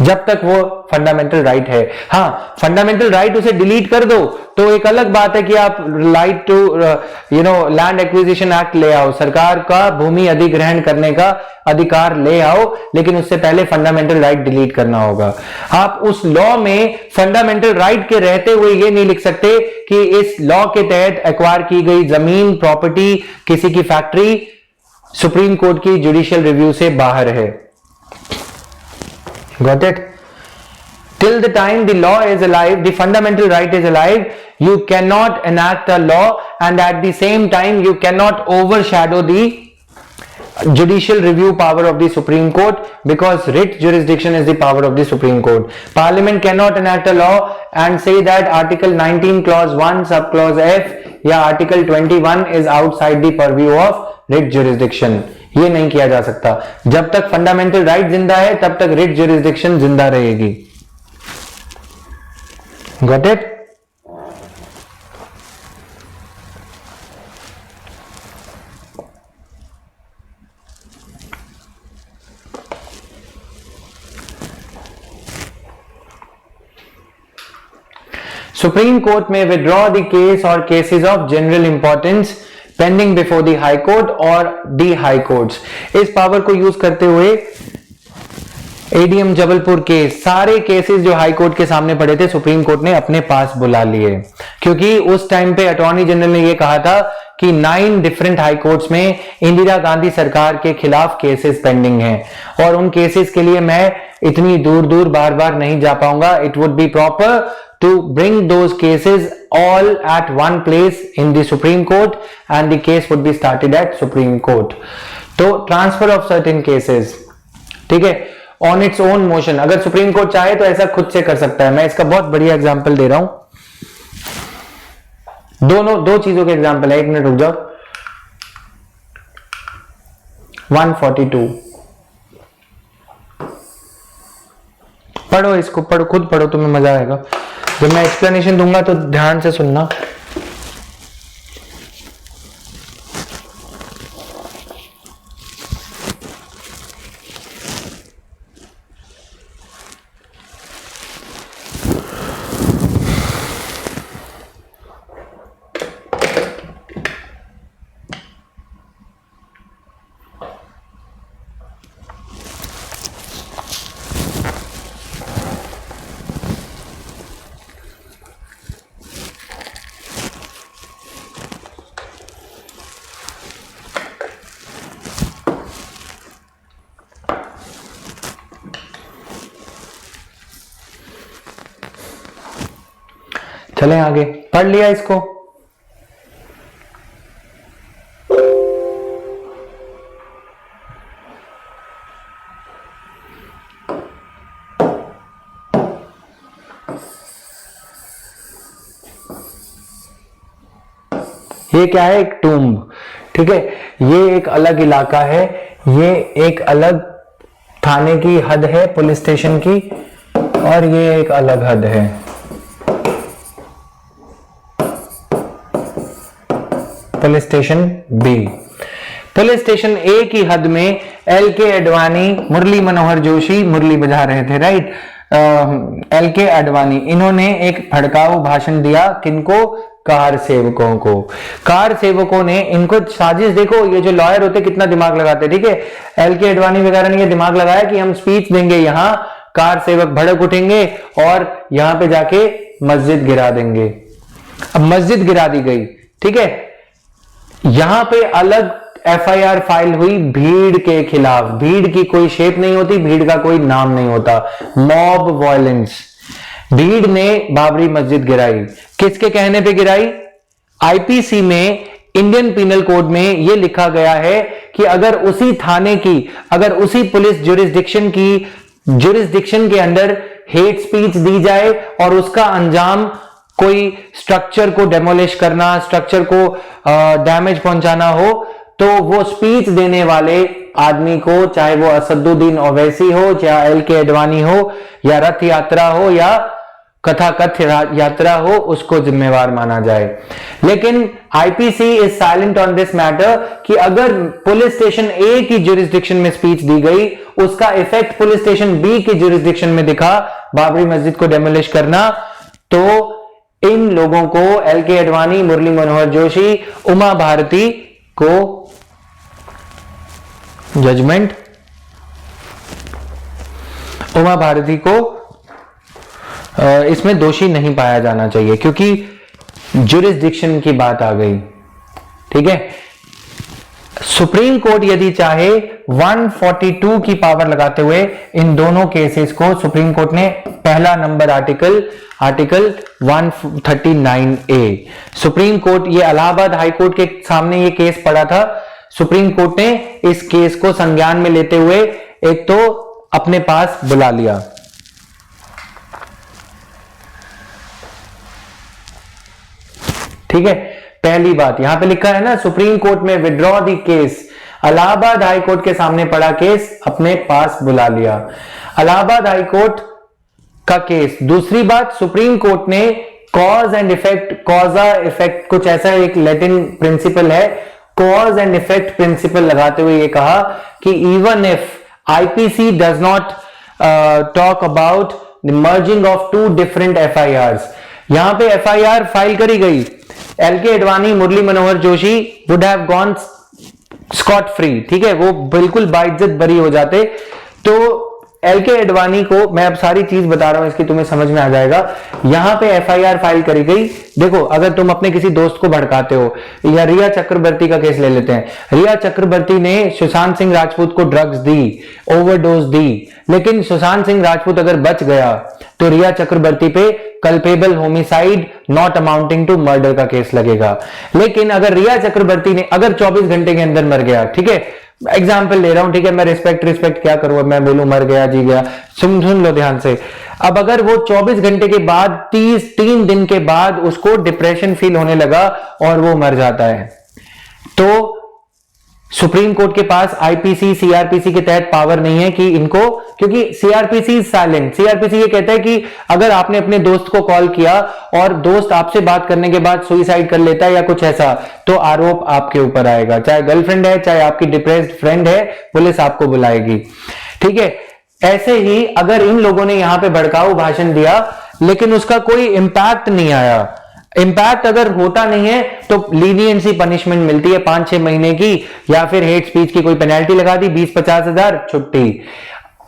जब तक वो फंडामेंटल राइट है। हाँ, फंडामेंटल राइट उसे डिलीट कर दो तो एक अलग बात है कि आप right to land acquisition act ले आओ, सरकार का भूमि अधिग्रहण करने का अधिकार ले आओ, लेकिन उससे पहले फंडामेंटल राइट डिलीट करना होगा। आप उस लॉ में फंडामेंटल राइट के रहते हुए ये नहीं लिख सकते कि इस लॉ के तहत एक्वायर की गई जमीन, प्रॉपर्टी, किसी की फैक्ट्री सुप्रीम कोर्ट की जुडिशियल रिव्यू से बाहर है। Got it? Till the time the law is alive, the fundamental right is alive, you cannot enact a law, and at the same time you cannot overshadow the judicial review power of the Supreme Court, because writ jurisdiction is the power of the Supreme Court. Parliament cannot enact a law and say that Article 19 clause 1 subclause F या Article 21 is outside the purview of writ jurisdiction. ये नहीं किया जा सकता। जब तक fundamental right जिंदा है तब तक रिट ज्यूरिसडिक्शन जिंदा रहेगी। Got it? सुप्रीम कोर्ट में विड्रॉ द केस और cases of general importance pending before the high court और दी हाई कोर्ट्स। इस पावर को यूज करते हुए एडीएम जबलपुर के सारे केसेस जो हाई कोर्ट के सामने पड़े थे सुप्रीम कोर्ट ने अपने पास बुला लिए, क्योंकि उस टाइम पे अटॉर्नी जनरल ने यह कहा था कि 9 डिफरेंट हाई कोर्ट्स में इंदिरा गांधी सरकार के खिलाफ केसेस पेंडिंग हैं और उन केसेस के लिए मैं इतनी दूर दूर बार बार नहीं जा पाऊंगा। It would be proper to bring those cases all at one place in the Supreme Court and the case would be started at Supreme Court. तो transfer of certain cases, ठीक है, on its own motion, अगर supreme court चाहे तो ऐसा खुद से कर सकता है। मैं इसका बहुत बढ़िया एग्जांपल दे रहा हूं, दो चीजों के एग्जांपल है। 1 मिनट रुक जाओ। 142 पढ़ो, इसको पढ़ो, खुद पढ़ो, तुम्हें मजा आएगा। जब मैं एक्सप्लेनेशन दूंगा तो ध्यान से सुनना। चलें आगे। पढ़ लिया इसको? ये क्या है? एक टूम्ब, ठीक है। ये एक अलग इलाका है, ये एक अलग थाने की हद है, पुलिस स्टेशन की, और ये एक अलग हद है। Police station B. Police station A की हद में LK अडवाणी, मुरली मनोहर जोशी मुरली बजा रहे थे, राइट। LK अडवाणी, इन्होंने एक भड़काऊ भाषण दिया, किनको? कार सेवकों को। कार सेवकों ने इनको साजिश, देखो ये जो लॉयर होते कितना दिमाग लगाते, ठीक है। LK अडवाणी वगैरह ने ये दिमाग लगाया कि हम स्पीच देंगे, यहां कार सेवक भड़क उठेंगे और यहां पे जाके मस्जिद गिरा देंगे। अब मस्जिद गिरा दी गई, ठीक है। यहां पे अलग FIR फाइल हुई भीड़ के खिलाफ। भीड़ की कोई शेप नहीं होती, भीड़ का कोई नाम नहीं होता। Mob violence. भीड़ ने बाबरी मस्जिद गिराई, किसके कहने पे गिराई? IPC में, इंडियन पिनल कोड में यह लिखा गया है कि अगर उसी थाने की, अगर उसी पुलिस ज्यूरिसडिक्शन की ज्यूरिसडिक्शन के अंदर हेट स्पीच दी जाए और उसका अंजाम कोई स्ट्रक्चर को डेमोलिश करना, स्ट्रक्चर को डैमेज पहुंचाना हो, तो वो स्पीच देने वाले आदमी को, चाहे वो असदुद्दीन ओवैसी हो, चाहे एल के अडवाणी हो, या रथ यात्रा हो, या कथाकथ यात्रा हो, उसको जिम्मेवार माना जाए। लेकिन IPC is silent on this matter कि अगर पुलिस स्टेशन ए की ज्यूरिसडिक्शन में स्पीच दी गई, उसका इफेक्ट पुलिस स्टेशन बी की ज्यूरिसडिक्शन में दिखा, बाबरी मस्जिद को डेमोलिश करना, तो इन लोगों को, एल के अडवाणी, मुरली मनोहर जोशी, उमा भारती को जजमेंट, उमा भारती को इसमें दोषी नहीं पाया जाना चाहिए, क्योंकि ज्यूरिसडिक्शन की बात आ गई। ठीक है, सुप्रीम कोर्ट यदि चाहे 142 की पावर लगाते हुए इन दोनों केसेस को, सुप्रीम कोर्ट ने पहला number article 139A, supreme court, ये इलाहाबाद हाई कोर्ट के सामने ये केस पड़ा था, सुप्रीम कोर्ट ने इस केस को संज्ञान में लेते हुए एक तो अपने पास बुला लिया। ठीक है, पहली बात यहां पे लिखा है ना, सुप्रीम कोर्ट में withdraw the case, Allahabad high court के सामने पड़ा केस अपने पास बुला लिया, इलाहाबाद हाई कोर्ट का केस। दूसरी बात, सुप्रीम कोर्ट ने कॉज एंड इफेक्ट, कॉजा इफेक्ट, कुछ ऐसा एक लैटिन प्रिंसिपल है, कॉज एंड इफेक्ट प्रिंसिपल लगाते हुए ये कहा कि even if IPC does not talk about the merging of two different FIRs, यहां पे एफआईआर फाइल करी गई, L K Advani, Murli Manohar Joshi would have gone scot free, ठीक है, वो बिल्कुल बाइज्जत बरी हो जाते। तो एल के अडवाणी को, मैं अब सारी चीज बता रहा हूं इसकी, तुम्हें समझ में आ जाएगा। यहां पे एफआईआर फाइल करी गई। देखो, अगर तुम अपने किसी दोस्त को भड़काते हो, या रिया चक्रवर्ती का केस ले लेते हैं, रिया चक्रवर्ती ने सुशांत सिंह राजपूत को ड्रग्स दी, ओवरडोज दी, लेकिन सुशांत सिंह राजपूत अगर बच गया तो रिया चक्रवर्ती पे culpable homicide not amounting to murder का केस लगेगा। लेकिन अगर रिया चक्रवर्ती ने, अगर 24 घंटे के अंदर मर गया, ठीक है, एग्जाम्पल ले रहा हूं, ठीक है, मैं रिस्पेक्ट क्या करूं, मैं बोलूं मर गया, जी गया, सुन लो ध्यान से। अब अगर वो 24 घंटे के बाद, 3 दिन के बाद उसको डिप्रेशन फील होने लगा और वो मर जाता है, तो सुप्रीम कोर्ट के पास आईपीसी, सीआरपीसी के तहत पावर नहीं है कि इनको, क्योंकि सीआरपीसी साइलेंट, सीआरपीसी ये कहता है कि अगर आपने अपने दोस्त को कॉल किया और दोस्त आपसे बात करने के बाद सुसाइड कर लेता है या कुछ ऐसा, तो आरोप आपके ऊपर आएगा, चाहे गर्लफ्रेंड है, चाहे आपकी डिप्रेस्ड फ्रेंड है, पुलिस आपको बुलाएगी। ठीक है, ऐसे ही अगर इन लोगों ने यहां पे भड़काऊ भाषण दिया लेकिन उसका कोई इंपैक्ट नहीं आया, इंपैक्ट अगर होता नहीं है तो लीनियंसी पनिशमेंट मिलती है 5-6 महीने की, या फिर हेट स्पीच की कोई पेनल्टी लगा दी, 20-50 हजार, छुट्टी।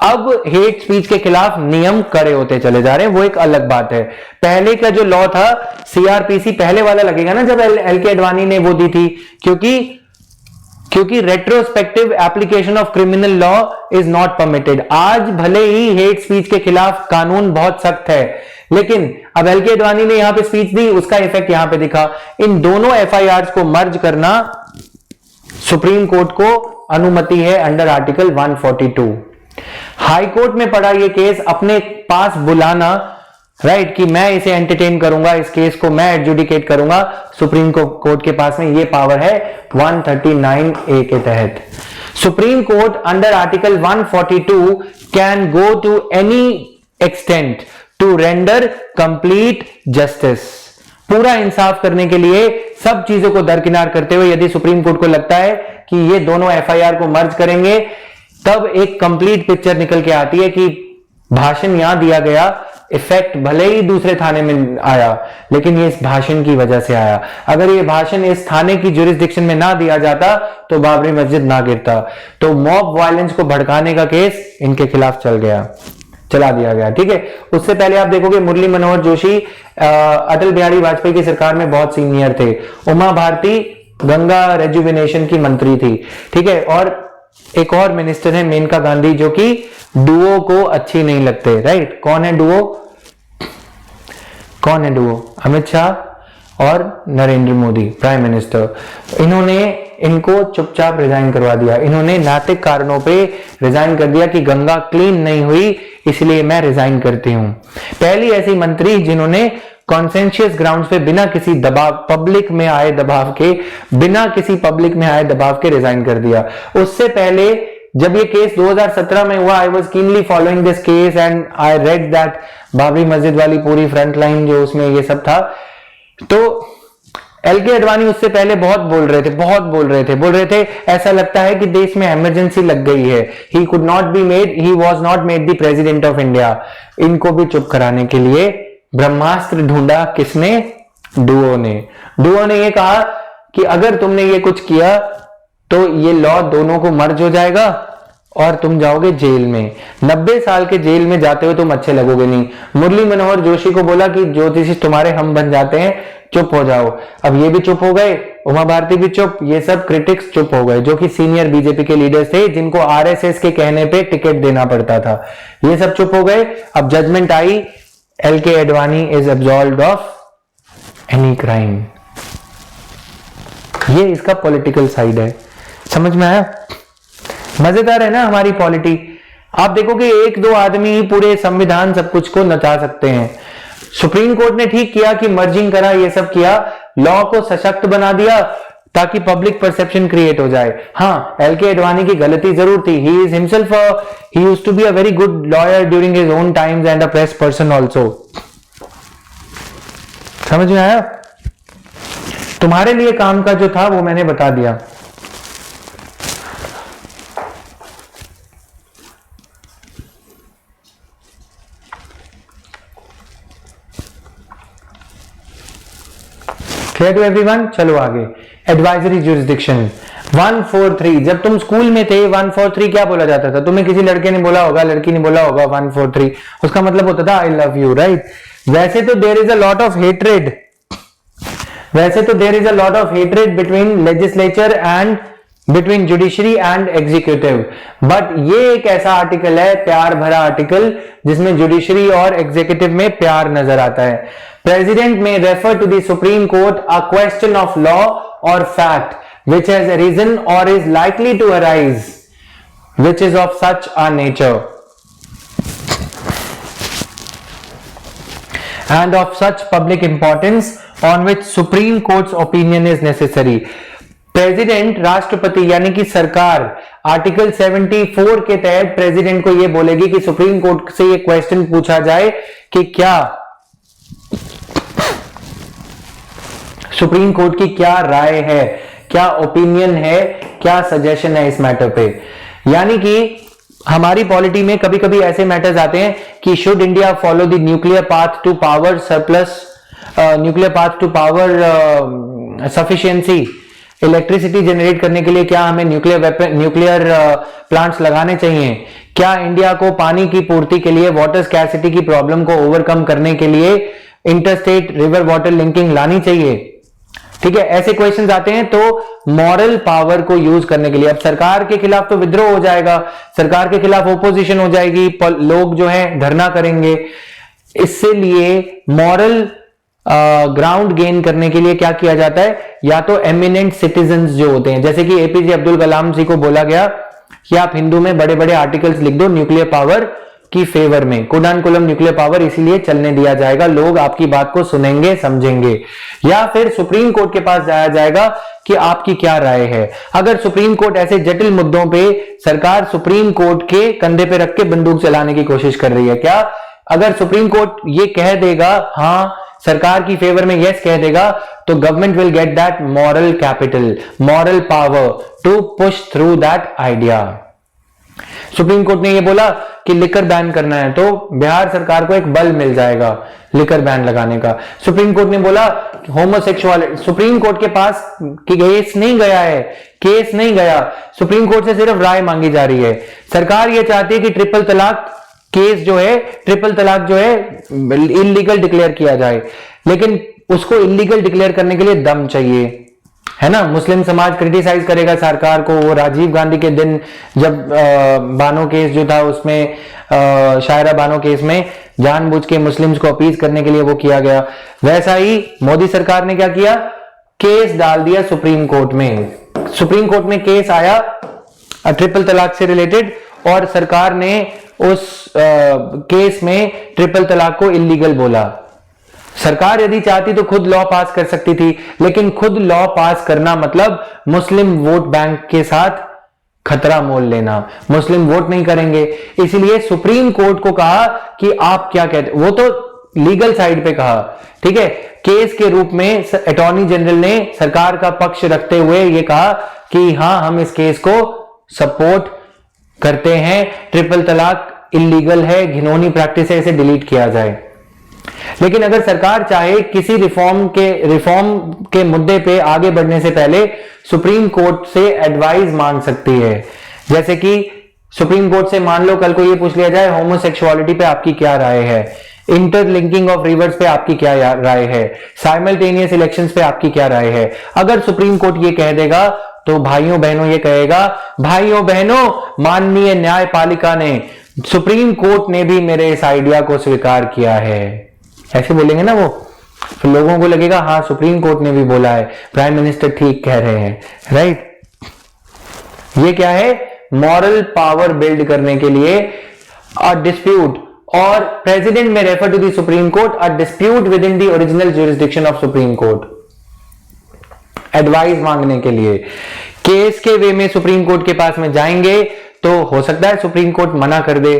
अब हेट स्पीच के खिलाफ नियम कड़े होते चले जा रहे हैं, वो एक अलग बात है। पहले का जो लॉ था सीआरपीसी, पहले वाला लगेगा ना जब एल के अडवाणी ने वो दी थी, क्योंकि retrospective application of criminal law is not permitted. आज भले ही हेट स्पीच के खिलाफ कानून बहुत सख्त है, लेकिन अब एल के अडवाणी ने यहां पे स्पीच दी, उसका इफेक्ट यहां पे दिखा। इन दोनों एफआईआर को मर्ज करना सुप्रीम कोर्ट को अनुमति है अंडर आर्टिकल 142। हाई कोर्ट में पड़ा ये केस अपने पास बुलाना, राइट, कि मैं इसे एंटरटेन करूंगा, इस केस को मैं एडजुडिकेट करूंगा, सुप्रीम कोर्ट के पास में ये पावर है 139A के तहत। Supreme court under article 142 can go to any extent to render complete justice, पूरा इंसाफ करने के लिए, सब चीजों को दरकिनार करते हुए, यदि सुप्रीम कोर्ट को लगता है कि ये दोनों एफआईआर को मर्ज करेंगे, तब एक कंप्लीट पिक्चर निकल के आती है कि भाषण यहां दिया गया, इफेक्ट भले ही दूसरे थाने में आया, लेकिन ये इस भाषण की वजह से आया। अगर ये भाषण इस थाने की ज्यूरिसडिक्शन में ना दिया जाता तो बाबरी मस्जिद ना गिरता। तो मॉब वायलेंस को भड़काने का केस इनके खिलाफ चला दिया गया। ठीक है, उससे पहले आप देखोगे मुरली मनोहर जोशी अटल बिहारी वाजपेयी की सरकार में बहुत सीनियर थे, उमा भारती गंगा रेजुविनेशन की मंत्री थी। ठीक है, और एक और मिनिस्टर है मेनका गांधी, जो कि डुओ को अच्छी नहीं लगते, राइट। कौन है डुओ? अमित शाह और नरेंद्र मोदी, प्राइम मिनिस्टर। इनको चुपचाप रिजाइन करवा दिया, इन्होंने नैतिक कारणों पे रिजाइन कर दिया कि गंगा क्लीन नहीं हुई, इसलिए मैं रिजाइन करती हूं। पहली ऐसी मंत्री जिन्होंने कॉन्सेंशियस ग्राउंड्स पे बिना किसी दबाव, पब्लिक में आए दबाव के, बिना किसी पब्लिक में आए दबाव के रिजाइन कर दिया। उससे पहले जब ये केस 2017 में हुआ, I was keenly following this case and I read that Babri मस्जिद वाली पूरी फ्रंट लाइन जो उसमें ये सब था। तो एलके अडवाणी उससे पहले बहुत बोल रहे थे ऐसा लगता है कि देश में इमरजेंसी लग गई है, he could not be made, he was not made the president of India. इनको भी चुप कराने के लिए ब्रह्मास्त्र ढूंढा किसने? डुओ ने ये कहा कि अगर तुमने ये कुछ किया तो ये लॉ दोनों को मर्ज हो जाएगा और तुम जाओगे जेल में। 90 साल के जेल में जाते हुए तुम अच्छे लगोगे नहीं। मुरली मनोहर जोशी को बोला कि ज्योतिषी तुम्हारे हम बन जाते हैं, चुप हो जाओ। अब ये भी चुप हो गए, उमा भारती भी चुप, ये सब क्रिटिक्स चुप हो गए जो कि सीनियर बीजेपी के लीडर्स थे, जिनको आरएसएस के कहने पे टिकट देना पड़ता था। ये सब चुप हो गए। अब जजमेंट आई, LK Advani is absolved of any crime. ये इसका पॉलिटिकल साइड है, समझ में आया? मजेदार है ना हमारी पॉलिटी। आप देखो कि एक दो आदमी ही पूरे संविधान सब कुछ को नचा सकते हैं। सुप्रीम कोर्ट ने ठीक किया कि मर्जिंग करा, ये सब किया, लॉ को सशक्त बना दिया ताकि पब्लिक परसेप्शन क्रिएट हो जाए। हाँ, एलके अडवाणी की गलती जरूर थी। He is himself, he used to be a very good lawyer during his own times and a press person also. समझ में आया? तुम्हारे लिए काम का जो था वो मैंने बता दिया। Clear to everyone? चलो आगे। Advisory jurisdiction 143। जब तुम स्कूल में थे 143 क्या बोला जाता था? तुम्हें किसी लड़के ने बोला होगा, लड़की ने बोला होगा 143, उसका मतलब होता था आई लव यू, राइट? वैसे तो there is a lot of hatred, between legislature and between judiciary and executive, but ये एक ऐसा आर्टिकल है, प्यार भरा आर्टिकल, जिसमें जुडिशरी और एग्जीक्यूटिव में प्यार नजर आता है। प्रेसिडेंट में refer to the supreme court a question of law और fact which has arisen or is likely to arise, which is of such a nature and of such public importance on which Supreme Court's opinion is necessary. President, राष्ट्रपति यानी कि सरकार, article 74 के तहत president को यह बोलेगी कि सुप्रीम कोर्ट से यह क्वेश्चन पूछा जाए कि क्या सुप्रीम कोर्ट की क्या राय है, क्या ओपिनियन है, क्या सजेशन है इस मैटर पे। यानी कि हमारी पॉलिटी में कभी कभी ऐसे मैटर्स आते हैं कि should India follow the nuclear path to power surplus, nuclear path to power sufficiency, electricity generate करने के लिए क्या हमें न्यूक्लियर प्लांट्स लगाने चाहिए? क्या इंडिया को पानी की पूर्ति के लिए, वाटर स्कैर्सिटी की प्रॉब्लम को ओवरकम करने के लिए इंटरस्टेट रिवर वाटर लिंकिंग लानी चाहिए? ठीक है, ऐसे क्वेश्चंस आते हैं। तो मॉरल पावर को यूज करने के लिए अब सरकार के खिलाफ तो विद्रोह हो जाएगा, सरकार के खिलाफ ओपोजिशन हो जाएगी, लोग जो है धरना करेंगे। इससे लिए मॉरल ग्राउंड गेन करने के लिए क्या किया जाता है? या तो एमिनेंट सिटीजन्स जो होते हैं, जैसे कि एपीजे अब्दुल कलाम जी को बोला गया कि आप हिंदू में बड़े बड़े आर्टिकल्स लिख दो न्यूक्लियर पावर की फेवर में, कुडानकुलम न्यूक्लियर पावर इसीलिए चलने दिया जाएगा, लोग आपकी बात को सुनेंगे, समझेंगे। या फिर सुप्रीम कोर्ट के पास जाया जाएगा कि आपकी क्या राय है। अगर सुप्रीम कोर्ट ऐसे जटिल मुद्दों पे, सरकार सुप्रीम कोर्ट के कंधे पे रख के बंदूक चलाने की कोशिश कर रही है क्या? अगर सुप्रीम कोर्ट ये कह देगा, हाँ सरकार की फेवर में यस कह देगा, तो government will get that moral capital, moral power to push through that idea. Supreme court ने यह बोला कि लिकर बैन करना है, तो बिहार सरकार को एक बल मिल जाएगा लिकर बैन लगाने का। सुप्रीम कोर्ट ने बोला होमोसेक्सुअल, सुप्रीम कोर्ट के पास केस नहीं गया है, केस नहीं गया, सुप्रीम कोर्ट से सिर्फ राय मांगी जा रही है। सरकार यह चाहती है कि ट्रिपल तलाक केस जो है, ट्रिपल तलाक जो है इलीगल डिक्लेयर किया जाए, लेकिन उसको इलीगल डिक्लेयर करने के लिए दम चाहिए, है ना। मुस्लिम समाज क्रिटिसाइज करेगा सरकार को। वो राजीव गांधी के दिन जब बानो केस जो था उसमें, शायरा बानो केस में जानबूझ के मुस्लिम्स को अपीज करने के लिए वो किया गया, वैसा ही मोदी सरकार ने क्या किया? केस डाल दिया सुप्रीम कोर्ट में। सुप्रीम कोर्ट में केस आया ट्रिपल तलाक से रिलेटेड, और सरकार ने उस केस में ट्रिपल तलाक को इलीगल बोला। सरकार यदि चाहती तो खुद लॉ पास कर सकती थी, लेकिन खुद लॉ पास करना मतलब मुस्लिम वोट बैंक के साथ खतरा मोल लेना। मुस्लिम वोट नहीं करेंगे, इसलिए सुप्रीम कोर्ट को कहा कि आप क्या कहते, वो तो लीगल साइड पे कहा, ठीक है, केस के रूप में अटॉर्नी जनरल ने सरकार का पक्ष रखते हुए ये कहा कि हां हम इस केस को सपोर्ट करते हैं, ट्रिपल तलाक इलीगल है, घिनौनी प्रैक्टिस है, इसे डिलीट किया जाए। लेकिन अगर सरकार चाहे किसी रिफॉर्म के मुद्दे पे आगे बढ़ने से पहले सुप्रीम कोर्ट से एडवाइस मांग सकती है। जैसे कि सुप्रीम कोर्ट से मान लो कल को ये पूछ लिया जाए होमोसेक्सुअलिटी पे आपकी क्या राय है, इंटरलिंकिंग ऑफ रिवर्स पे आपकी क्या राय है, साइमल्टेनियस इलेक्शंस पे आपकी क्या राय है। अगर सुप्रीम कोर्ट ये कह देगा तो भाइयों बहनों ये कहेगा, भाइयों बहनों माननीय न्यायपालिका ने, सुप्रीम कोर्ट ने भी मेरे इस आइडिया को स्वीकार किया है, ऐसे बोलेंगे ना वो, तो लोगों को लगेगा हाँ सुप्रीम कोर्ट ने भी बोला है, प्राइम मिनिस्टर ठीक कह रहे हैं, राइट। ये क्या है, मॉरल पावर बिल्ड करने के लिए अ डिस्प्यूट, और प्रेसिडेंट में refer to the supreme court, a dispute within the original jurisdiction of supreme court, advice मांगने के लिए। केस के वे में सुप्रीम कोर्ट के पास में जाएंगे तो हो सकता है सुप्रीम कोर्ट मना कर दे,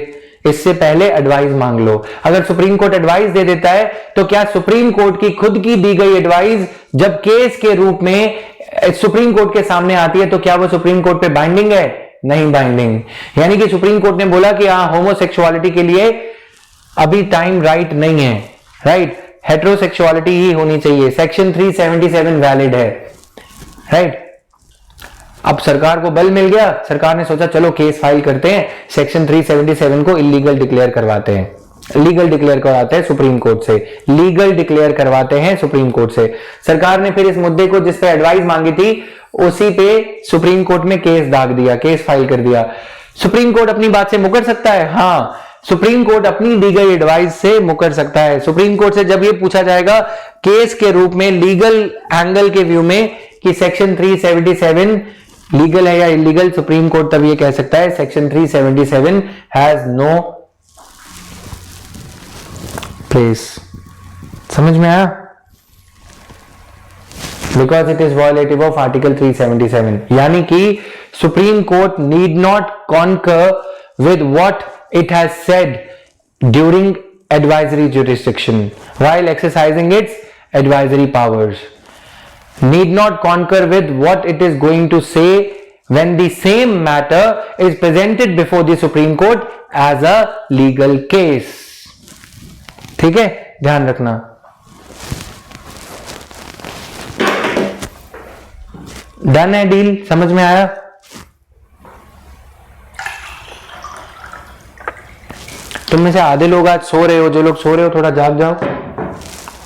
इससे पहले एडवाइस मांग लो। अगर सुप्रीम कोर्ट एडवाइस दे देता है तो क्या सुप्रीम कोर्ट की खुद की दी गई एडवाइस जब केस के रूप में सुप्रीम कोर्ट के सामने आती है तो क्या वो सुप्रीम कोर्ट पे बाइंडिंग है? नहीं बाइंडिंग। यानी कि सुप्रीम कोर्ट ने बोला कि हाँ होमोसेक्सुअलिटी के लिए अभी टाइम राइट नहीं है, राइट, हेटेरोसेक्सुअलिटी ही होनी चाहिए, सेक्शन 377 वैलिड है, राइट। अब सरकार को बल मिल गया, सरकार ने सोचा चलो केस फाइल करते हैं, सेक्शन 377 को इलीगल डिक्लेयर करवाते हैं, लीगल डिक्लेयर करवाते हैं सुप्रीम कोर्ट से, लीगल डिक्लेयर करवाते हैं सुप्रीम कोर्ट से। सरकार ने फिर इस मुद्दे को जिस पे एडवाइस मांगी थी उसी पे सुप्रीम कोर्ट में केस दाग दिया, केस फाइल कर दिया। सुप्रीम कोर्ट अपनी बात से मुकर सकता है, हाँ सुप्रीम कोर्ट अपनी दी गई एडवाइस से मुकर सकता है। सुप्रीम कोर्ट से जब ये पूछा जाएगा केस के रूप में लीगल एंगल के व्यू में कि सेक्शन 377 लीगल है या इलीगल, सुप्रीम कोर्ट तब ये कह सकता है सेक्शन 377 हैज नो प्लेस। समझ में आया? Because it is violative of article 377। यानी कि supreme court need not conquer with what it has said during advisory jurisdiction while exercising its advisory powers, need not concur with what it is going to say when the same matter is presented before the Supreme Court as a legal case। ठीक है, ध्यान रखना। Done है deal? समझ में आया? तुम में से आधे लोग आज सो रहे हो, जो लोग सो रहे हो थोड़ा जाग जाओ,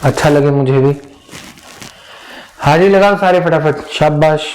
अच्छा लगे मुझे भी। हाजिरी लगाओ सारे फटाफट, शाबाश।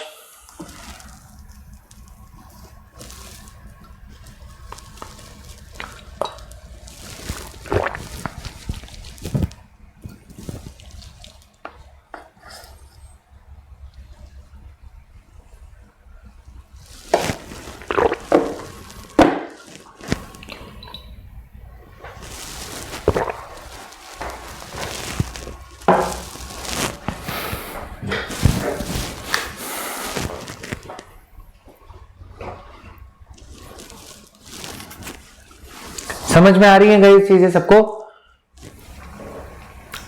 समझ में आ रही हैं गई चीजें सबको?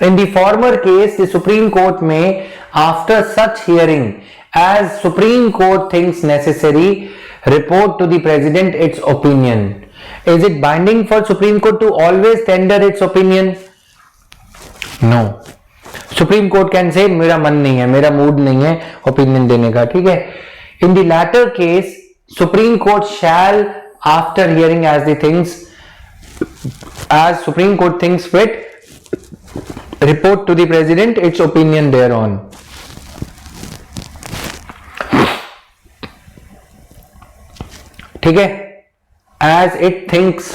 In the former case the supreme court में after such hearing as supreme court thinks necessary report to the president its opinion. Is it binding for supreme court to always tender its opinion? No. Supreme court can से मेरा मन नहीं है, मेरा mood नहीं है opinion देने का, ठीक है। In the latter case supreme court shall after hearing as the things as Supreme Court thinks fit report to the President its opinion thereon। ठीक है, as it thinks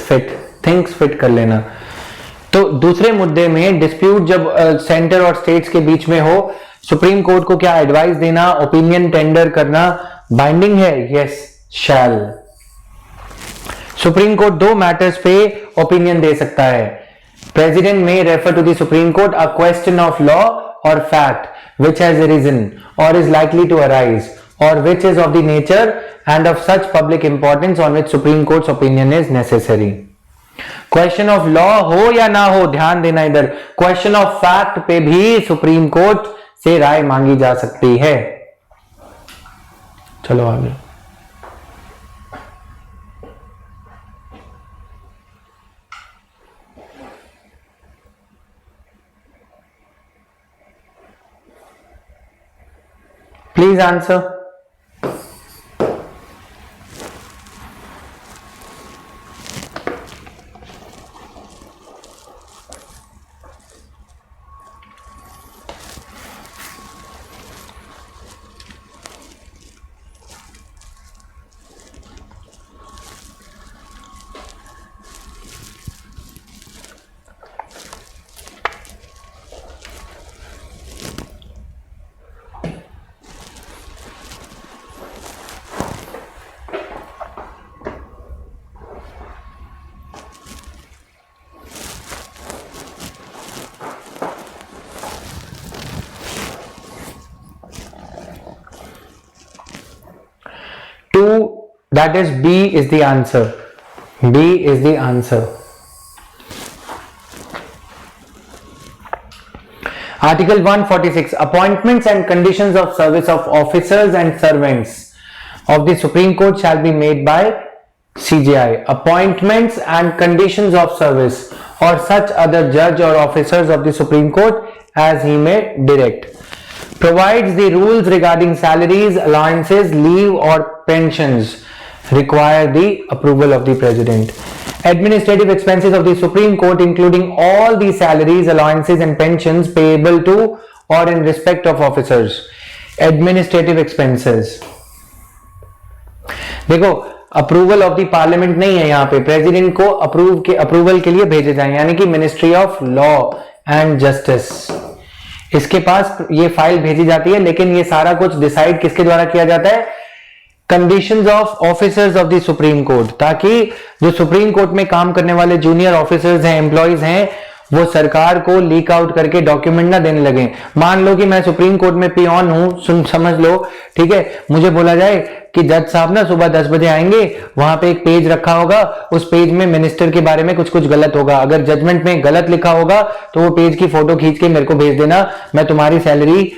fit कर लेना। तो दूसरे मुद्दे में डिस्प्यूट जब सेंटर और स्टेट्स के बीच में हो, सुप्रीम कोर्ट को क्या एडवाइस देना, ओपिनियन टेंडर करना बाइंडिंग है? यस, शैल। सुप्रीम कोर्ट दो मैटर्स पे ओपिनियन दे सकता है, President may refer to the Supreme Court a question of law or fact which has arisen or is likely to arise or which is of the nature and of such public importance on which Supreme Court's opinion is necessary. Question of law हो या ना हो, ध्यान देना इधर, question of fact पे भी supreme court से राय मांगी जा सकती है। चलो आगे। Please answer. That is B is the answer. B is the answer. Article 146, appointments and conditions of service of officers and servants of the Supreme Court shall be made by CJI. Appointments and conditions of service or such other judge or officers of the Supreme Court as he may direct. Provides the rules regarding salaries, allowances, leave or pensions. Require the approval of the president. Administrative expenses of the Supreme Court, including all the salaries, allowances and pensions payable to or in respect of officers. Administrative expenses. देखो, approval of the parliament नहीं है यहाँ पे, president को approval के लिए भेजे जाए, यानी कि ministry of law and justice, इसके पास ये फाइल भेजी जाती है। लेकिन ये सारा कुछ डिसाइड किसके द्वारा किया जाता है? Conditions of officers of the supreme court, ताकि जो सुप्रीम कोर्ट में काम करने वाले जूनियर ऑफिसर्स हैं, एम्प्लॉइज हैं, वो सरकार को लीक आउट करके डॉक्यूमेंट ना देने लगे। मान लो कि मैं सुप्रीम कोर्ट में पियोन हूं, समझ लो, ठीक है, मुझे बोला जाए कि जज साहब ना सुबह 10 बजे आएंगे, वहां पे एक पेज रखा होगा, उस पेज में मिनिस्टर के बारे में कुछ कुछ गलत होगा, अगर जजमेंट में गलत लिखा होगा तो वो पेज की फोटो खींच के मेरे को भेज देना, मैं तुम्हारी सैलरी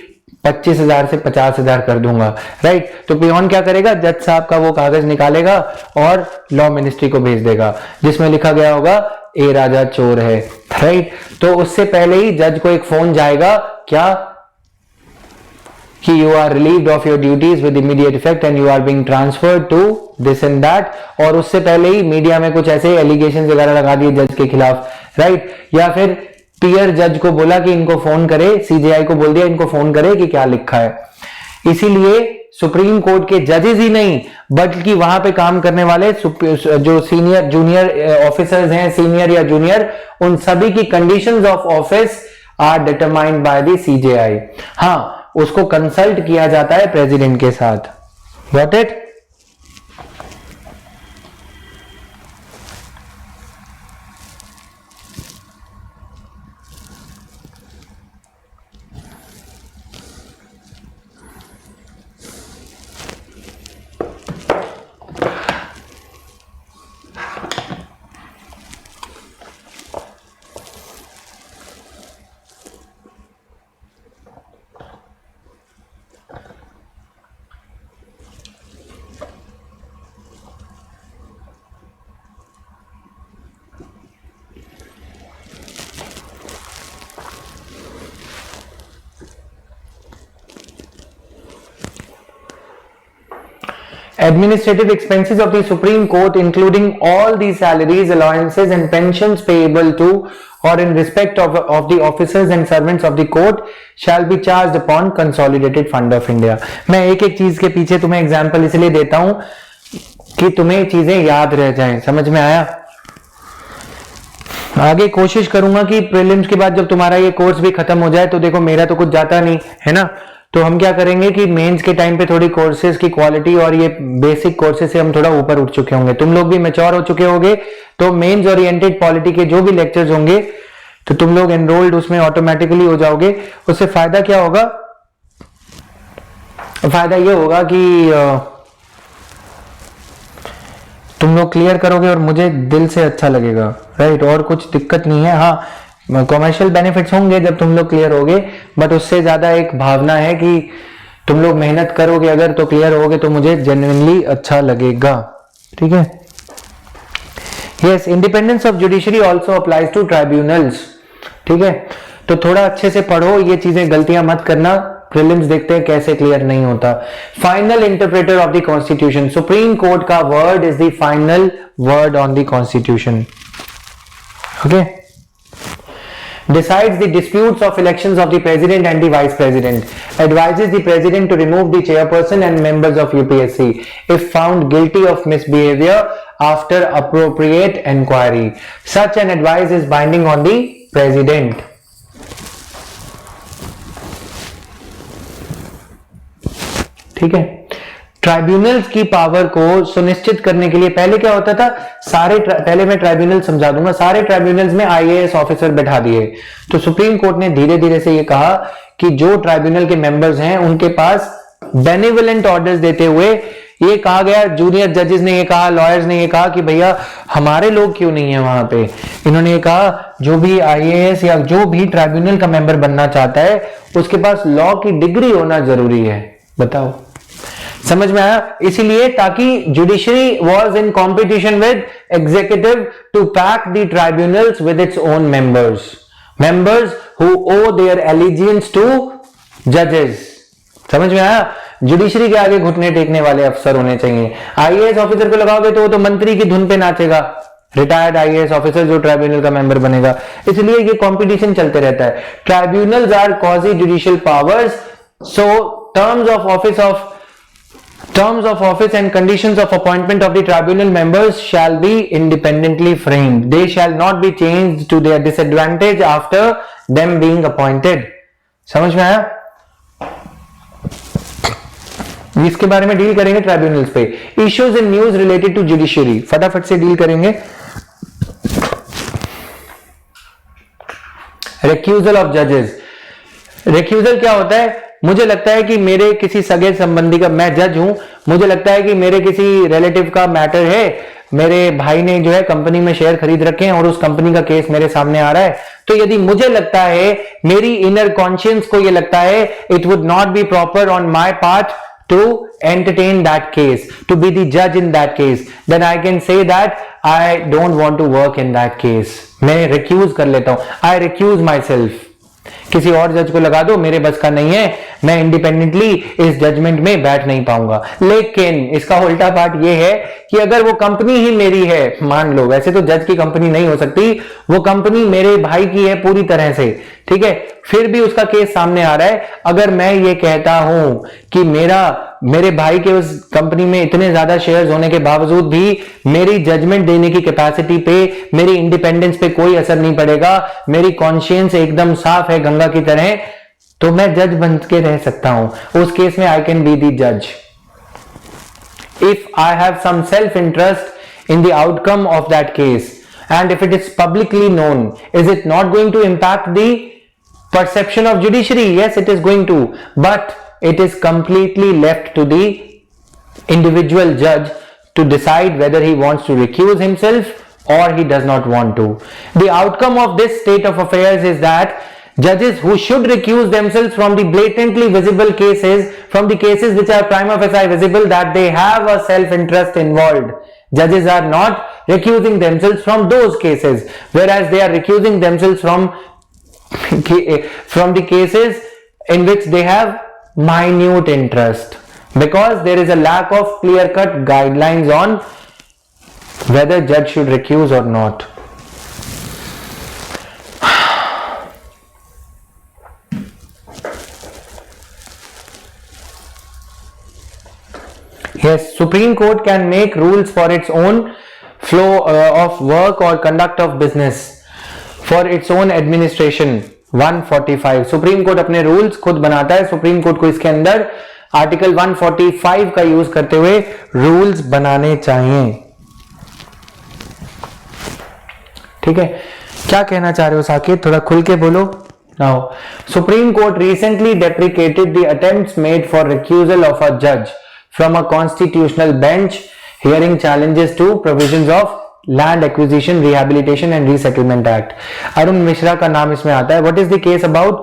25,000 से 50,000 कर दूंगा, राइट। तो पियोन क्या करेगा? जज साहब का वो कागज निकालेगा और लॉ मिनिस्ट्री को भेज देगा, जिसमें लिखा गया होगा ए राजा चोर है, राइट। तो उससे पहले ही जज को एक फोन जाएगा, क्या कि you are relieved of your duties with immediate effect and you are being transferred to this and that, और उससे पहले ही मीडिया में कुछ ऐसे एलिगेशन वगैरह लगा दिए जज के खिलाफ, राइट। या फिर पीयर जज को बोला कि इनको फोन करे, सीजेआई को बोल दिया इनको फोन करे कि क्या लिखा है। इसीलिए सुप्रीम कोर्ट के जजेस ही नहीं, बल्कि वहां पे काम करने वाले जो सीनियर जूनियर ऑफिसर्स हैं, सीनियर या जूनियर, उन सभी की conditions of office are determined by the CJI. हाँ, उसको कंसल्ट किया जाता है प्रेसिडेंट के साथ। Got it? Administrative expenses of the Supreme Court, including all the salaries, allowances and pensions payable to or in respect of the officers and servants of the court shall be charged upon Consolidated Fund of India. मैं एक एक चीज के पीछे तुम्हें example इसलिए देता हूं कि तुम्हें चीजें याद रह जाएं। समझ में आया? आगे कोशिश करूंगा कि प्रीलिम्स के बाद जब तुम्हारा ये कोर्स भी खत्म हो जाए, तो देखो मेरा तो कुछ जाता नहीं है ना, तो हम क्या करेंगे कि मेंस के टाइम पे थोड़ी कोर्सेज की क्वालिटी और ये बेसिक कोर्सेज से हम थोड़ा ऊपर उठ चुके होंगे, तुम लोग भी मैच्योर हो चुके होंगे, तो मेंस ओरिएंटेड पॉलिटी के जो भी लेक्चर्स होंगे तो तुम लोग एनरोल्ड उसमें ऑटोमेटिकली हो जाओगे। उससे फायदा क्या होगा? फायदा ये होगा कि तुम लोग क्लियर करोगे और मुझे दिल से अच्छा लगेगा, राइट? और कुछ दिक्कत नहीं है। हाँ, कॉमर्शियल बेनिफिट्स होंगे जब तुम लोग क्लियर होगे, बट उससे ज्यादा एक भावना है कि तुम लोग मेहनत करोगे अगर तो क्लियर होगे तो मुझे जेन्युइनली अच्छा लगेगा। ठीक है। Yes, independence of judiciary also applies to tribunals. ठीक है, तो थोड़ा अच्छे से पढ़ो, ये चीजें गलतियां मत करना। प्रीलिम्स देखते हैं कैसे क्लियर नहीं होता। Final interpreter of the constitution, supreme court का word is the final word on the constitution. Okay, decides the disputes of elections of the president and the vice president, advises the president to remove the chairperson and members of UPSC if found guilty of misbehavior after appropriate inquiry. Such an advice is binding on the president. ठीक है। Tribunals की power को सुनिश्चित करने के लिए पहले क्या होता था, पहले मैं ट्राइब्यूनल समझा दूंगा। सारे ट्राइब्यूनल्स में आईएएस ऑफिसर बैठा दिए, तो सुप्रीम कोर्ट ने धीरे धीरे से ये कहा कि जो ट्राइब्यूनल के मेंबर्स हैं उनके पास बेनिवोलेंट ऑर्डर्स देते हुए ये कहा गया, जूनियर जजेस ने ये कहा, लॉयर्स ने ये कहा कि भैया हमारे लोग क्यों नहीं है वहां पे। इन्होंने ये कहा जो भी आईएएस या जो भी ट्राइब्यूनल का मेंबर बनना चाहता है उसके पास लॉ की डिग्री होना जरूरी है। बताओ, समझ में आया? इसीलिए ताकि judiciary was in competition with executive to pack the tribunals with its own members who owe their allegiance to जजेस। समझ में आया? जुडिशरी के आगे घुटने टेकने वाले अफसर होने चाहिए। आईएएस ऑफिसर को लगाओगे तो वो तो मंत्री की धुन पे नाचेगा, रिटायर्ड आईएएस ऑफिसर जो ट्राइब्यूनल का मेंबर बनेगा। इसलिए ये कंपटीशन चलते रहता है। Tribunals are quasi judicial powers, so terms of office and conditions of appointment of the tribunal members shall be independently framed. They shall not be changed to their disadvantage after them being appointed. समझ में आया? इसके बारे में deal करेंगे tribunals पे। Issues in news related to judiciary, फटाफट से डील करेंगे। रिक्यूजल ऑफ जजेस। रिक्यूजल क्या होता है? मुझे लगता है कि मेरे किसी सगे संबंधी का, मैं जज हूं, मुझे लगता है कि मेरे किसी रिलेटिव का मैटर है, मेरे भाई ने जो है कंपनी में शेयर खरीद रखे हैं और उस कंपनी का केस मेरे सामने आ रहा है, तो यदि मुझे लगता है, मेरी इनर कॉन्शियंस को ये लगता है, it would not be proper on my part to entertain that case, to be the judge in that case, then I can say that I don't want to work in that case. मैं recuse कर लेता हूं, I recuse myself. किसी और जज को लगा दो, मेरे बस का नहीं है, मैं इंडिपेंडेंटली इस जजमेंट में बैठ नहीं पाऊंगा। लेकिन इसका उल्टा पार्ट ये है कि अगर वो कंपनी ही मेरी है, मान लो, वैसे तो जज की कंपनी नहीं हो सकती, वो कंपनी मेरे भाई की है पूरी तरह से, ठीक है, फिर भी उसका केस सामने आ रहा है, अगर मैं ये कहता हूं कि मेरे भाई के उस कंपनी में इतने ज्यादा शेयर्स होने के बावजूद भी मेरी जजमेंट देने की कैपेसिटी पे, मेरी इंडिपेंडेंस पे कोई असर नहीं पड़ेगा, मेरी कॉन्शियंस एकदम साफ है गंगा की तरह, तो मैं जज बन के रह सकता हूं। उस केस में आई कैन बी द जज if I have some self interest in the outcome of that case, and if it is publicly known, is it not going to impact the perception of judiciary? Yes, it is going to, but it is completely left to the individual judge to decide whether he wants to recuse himself or he does not want to. The outcome of this state of affairs is that judges who should recuse themselves from the blatantly visible cases, from the cases which are prima facie visible that they have a self-interest involved, judges are not recusing themselves from those cases, whereas they are recusing themselves from the cases in which they have minute interest, because there is a lack of clear-cut guidelines on whether judge should recuse or not. Yes, Supreme Court can make rules for its own flow of work or conduct of business, for its own administration. 145, supreme court अपने rules खुद बनाता है। Supreme court को इसके अंदर article 145 का use करते हुए रूल्स बनाने चाहिए। ठीक है, क्या कहना चाह रहे हो साकेत, थोड़ा खुल के बोलो। Now, Supreme Court recently deprecated the attempts made for recusal of a judge from a constitutional bench hearing challenges to provisions of Land Acquisition, Rehabilitation and Resettlement Act. Arun Mishra का नाम इसमें आता है. What is the case about?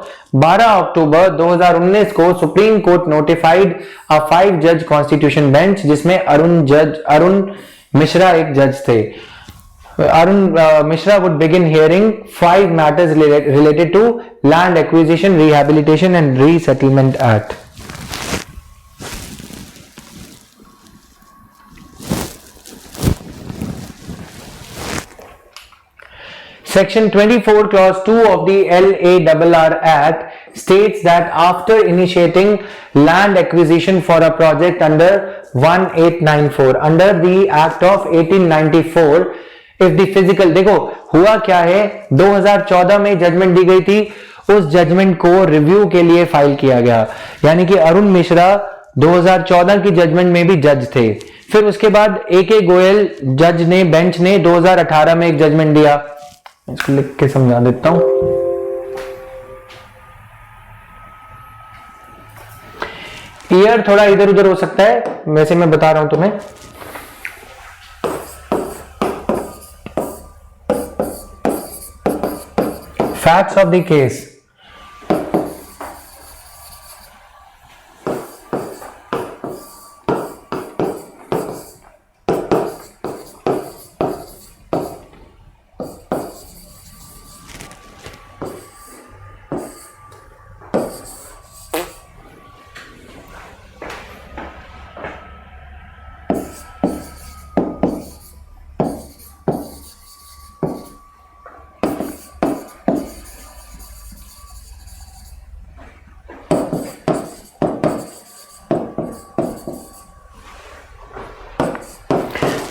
12 अक्टूबर 2019 को supreme court notified a 5-judge constitution bench जिसमें अरुण मिश्रा एक जज थे. Arun Mishra would begin hearing 5 matters related to Land Acquisition, Rehabilitation and Resettlement Act. Section 24 clause 2 of the LARR Act states that after initiating land acquisition for a project under 1894 under the Act of 1894, if the physical, देखो हुआ क्या है, 2014 में judgement दी गई थी, उस judgement को review के लिए फाइल किया गया, यानी कि अरुण मिश्रा 2014 की जजमेंट में भी जज थे. फिर उसके बाद AK गोयल जज ने, बेंच ने 2018 में एक जजमेंट दिया. इसको लिख के समझा देता हूं. ईयर थोड़ा इधर उधर हो सकता है, वैसे मैं बता रहा हूं तुम्हें. Facts of the case.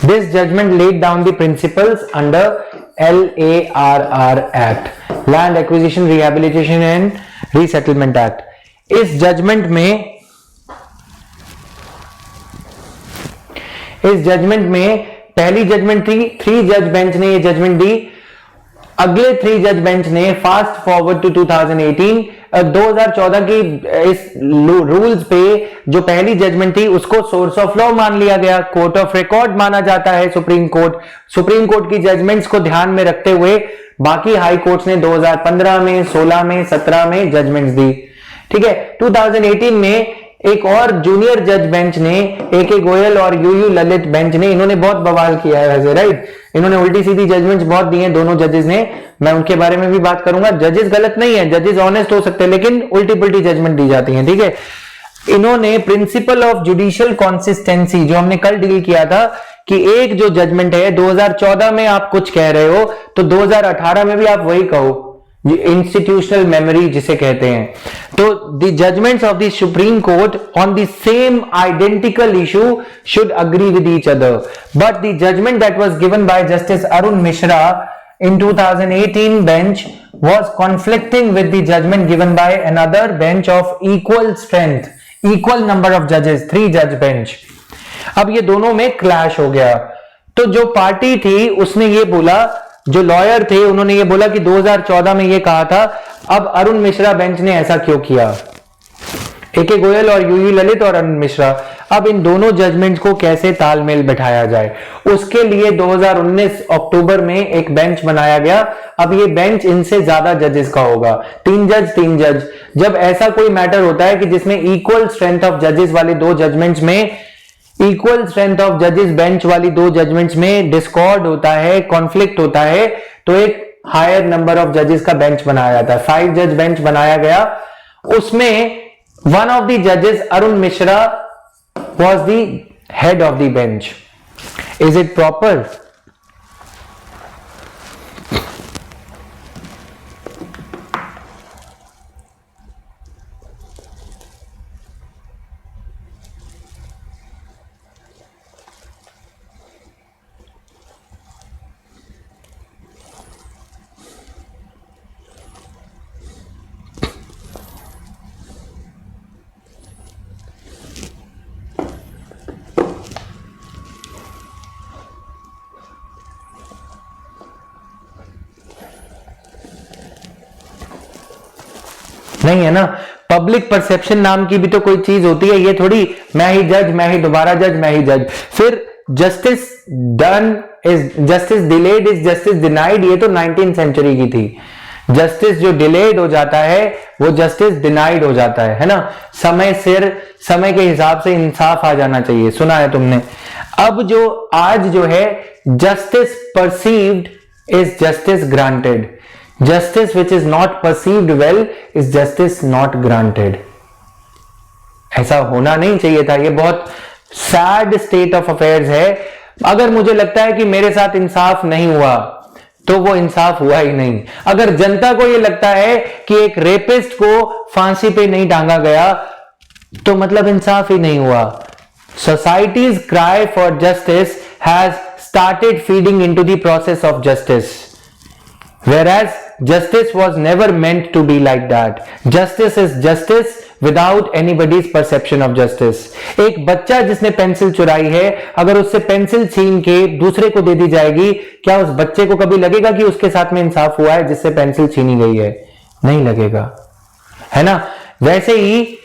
This judgment laid down the principles under LARR Act, Land Acquisition, Rehabilitation and Resettlement Act. इस जजमेंट में पहली जजमेंट थी, 3 जज बेंच ने ये जजमेंट दी. अगले 3 जज बेंच ने फास्ट फॉरवर्ड टू 2014 की इस रूल्स पे जो पहली जजमेंट थी उसको सोर्स ऑफ लॉ मान लिया गया, कोर्ट ऑफ रिकॉर्ड माना जाता है सुप्रीम कोर्ट की जजमेंट्स को ध्यान में रखते हुए बाकी हाई कोर्ट्स ने 2015 में, 16 में, 17 में जजमेंट्स दी. ठीक है. 2018 में एक और जूनियर जज बेंच ने, AK गोयल और UU ललित बेंच ने, इन्होंने बहुत बवाल किया है वैसे, राइट. इन्होंने उल्टी सीधी जजमेंट्स बहुत दी हैं दोनों जजेस ने, मैं उनके बारे में भी बात करूंगा. जजेस गलत नहीं है, जजेस ऑनेस्ट हो सकते हैं, लेकिन उल्टी पुल्टी जजमेंट दी जाती हैं. ठीक है. इन्होंने प्रिंसिपल ऑफ जुडिशियल कंसिस्टेंसी जो हमने कल डील किया था कि एक जो जजमेंट है 2014 में आप कुछ कह रहे हो तो 2018 में भी आप वही कहो, इंस्टीट्यूशनल मेमोरी जिसे कहते हैं. तो the judgments of the supreme court on the same identical issue should agree with each other, but the judgment that was given by justice Arun Mishra in 2018 bench was conflicting with the judgment given by another bench of equal strength, equal number of judges, 3 judge bench. अब ये दोनों में clash हो गया. तो जो party थी उसने ये बोला, जो लॉयर थे उन्होंने ये बोला कि 2014 में ये कहा था, अब अरुण मिश्रा बेंच ने ऐसा क्यों किया. AK गोयल और UU ललित और अरुण मिश्रा, अब इन दोनों जजमेंट्स को कैसे तालमेल बैठाया जाए, उसके लिए 2019 अक्टूबर में एक बेंच बनाया गया. अब ये बेंच इनसे ज्यादा जजेस का होगा, 3 जज. जब ऐसा कोई मैटर होता है कि जिसमें इक्वल स्ट्रेंथ ऑफ जजेस वाले 2 जजमेंट्स में, इक्वल स्ट्रेंथ ऑफ जजेस बेंच वाली 2 जजमेंट्स में डिस्कॉर्ड होता है, कॉन्फ्लिक्ट होता है, तो एक हायर नंबर ऑफ जजेस का बेंच बनाया जाता है. 5 जज बेंच बनाया गया. उसमें one of the judges, Arun Mishra, was the head of the bench. Is it proper? नहीं है ना। पब्लिक परसेप्शन नाम की भी तो कोई चीज होती है, ये थोड़ी मैं ही जज, मैं ही दोबारा जज, मैं ही जज। फिर justice done is justice delayed is justice denied, ये तो 19th सेंचुरी की थी। जस्टिस जो डिलेड हो जाता है वो जस्टिस डिनाइड हो जाता है ना। समय सिर, समय के हिसाब से इंसाफ आ जाना चाहिए, सुना है तुमने। अब जो आज जो है justice perceived is justice granted, justice which is not perceived well is justice not granted. ऐसा होना नहीं चाहिए था, ये बहुत सैड स्टेट ऑफ अफेयर्स है। अगर मुझे लगता है कि मेरे साथ इंसाफ नहीं हुआ तो वो इंसाफ हुआ ही नहीं। अगर जनता को ये लगता है कि एक रेपिस्ट को फांसी पे नहीं टांगा गया तो मतलब इंसाफ ही नहीं हुआ। Society's cry for justice has started feeding into the process of justice, whereas justice was never meant to be like that. Justice is justice without anybody's perception of justice. एक बच्चा जिसने पेंसिल चुराई है, अगर उससे पेंसिल छीन के दूसरे को दे दी जाएगी, क्या उस बच्चे को कभी लगेगा कि उसके साथ में इंसाफ हुआ है जिससे पेंसिल छीनी गई है? नहीं लगेगा, है ना। वैसे ही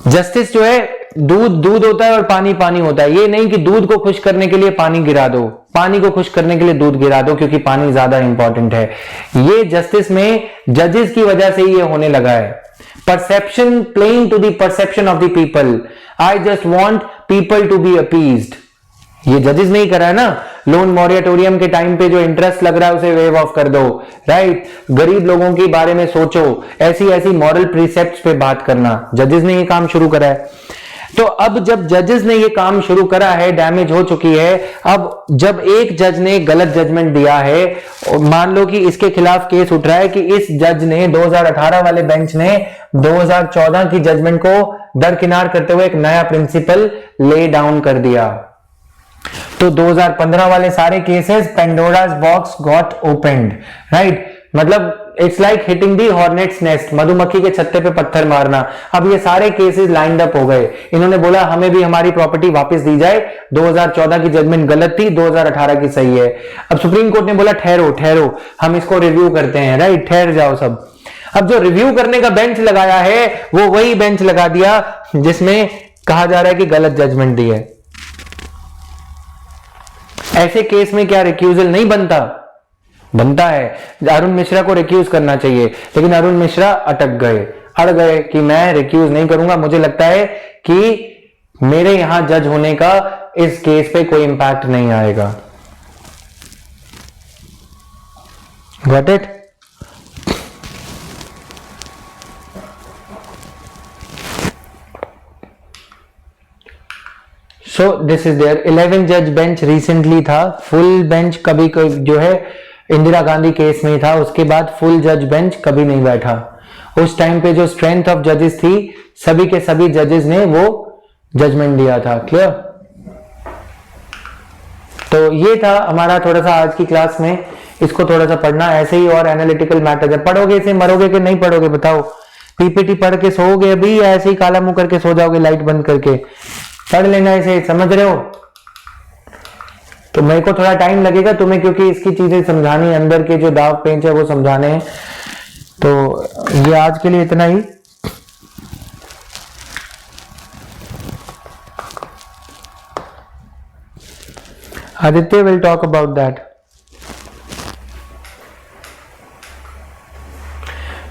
जस्टिस जो है, दूध दूध होता है और पानी पानी होता है। ये नहीं कि दूध को खुश करने के लिए पानी गिरा दो, पानी को खुश करने के लिए दूध गिरा दो, क्योंकि पानी ज्यादा इंपॉर्टेंट है। ये जस्टिस में जजेस की वजह से ये होने लगा है। Perception playing to the perception of the people, I just want people to be appeased. ये जजेस नहीं करा है ना। लोन मॉरिटोरियम के टाइम पे जो इंटरेस्ट लग रहा है उसे वेव ऑफ कर दो, राइट। गरीब लोगों के बारे में सोचो, ऐसी ऐसी मॉरल प्रीसेप्ट्स पे बात करना, जजेस ने ये काम शुरू करा है। तो अब जब जजेस ने ये काम शुरू करा है, डैमेज हो चुकी है। अब जब एक जज ने गलत जजमेंट दिया है, मान लो कि इसके खिलाफ केस उठ रहा है कि इस जज ने 2018 वाले बेंच ने 2014 की जजमेंट को दरकिनार करते हुए एक नया प्रिंसिपल ले डाउन कर दिया, तो 2015 वाले सारे cases Pandora's box got opened, right. मतलब it's like hitting the hornet's nest, मधुमक्खी के छत्ते पे पत्थर मारना। अब ये सारे केसेस लाइंड अप हो गए। इन्होंने बोला हमें भी हमारी प्रॉपर्टी वापस दी जाए, 2014 की जजमेंट गलत थी, 2018 की सही है। अब सुप्रीम कोर्ट ने बोला ठहरो ठहरो, हम इसको रिव्यू करते हैं, राइट, ठहर जाओ सब। अब जो रिव्यू करने का बेंच लगाया है वो वही बेंच लगा दिया जिसमें कहा जा रहा है कि गलत जजमेंट दी है। ऐसे केस में क्या रिक्यूजल नहीं बनता? बनता है। अरुण मिश्रा को रिक्यूज करना चाहिए, लेकिन अरुण मिश्रा अटक गए, अड़ गए कि मैं रिक्यूज नहीं करूंगा, मुझे लगता है कि मेरे यहां जज होने का इस केस पे कोई इंपैक्ट नहीं आएगा। Got it? So this is there 11 जज बेंच रिसेंटली था। फुल बेंच कभी जो है इंदिरा गांधी केस में था, उसके बाद फुल जज बेंच कभी नहीं बैठा। उस टाइम पे जो स्ट्रेंथ ऑफ जजेस थी, सभी के सभी जजेस ने वो जजमेंट दिया था। क्लियर? तो ये था हमारा थोड़ा सा आज की क्लास में, इसको थोड़ा सा पढ़ना। ऐसे ही और एनालिटिकल मैटर है, पढ़ोगे इसे मरोगे कि नहीं पढ़ोगे बताओ? पीपीटी पढ़ के सोओगे अभी, या ऐसे ही काला मुंह करके सो जाओगे लाइट बंद करके? पढ़ लेना इसे, समझ रहे हो? तो मेरे को थोड़ा टाइम लगेगा तुम्हें, क्योंकि इसकी चीजें समझानी है, अंदर के जो दाव पेंच है वो समझाने हैं। तो ये आज के लिए इतना ही। Aditya will talk about that.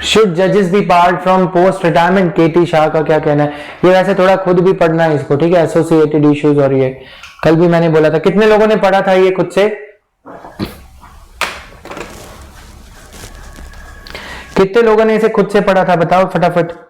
Should जजेस be part from post retirement? KT Shah का क्या कहना है? ये वैसे थोड़ा खुद भी पढ़ना है इसको, ठीक है, एसोसिएटेड इश्यूज। और ये कल भी मैंने बोला था, कितने लोगों ने पढ़ा था ये खुद से? कितने लोगों ने इसे खुद से पढ़ा था बताओ फटाफट।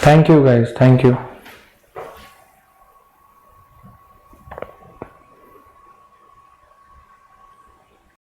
Thank you guys, thank you.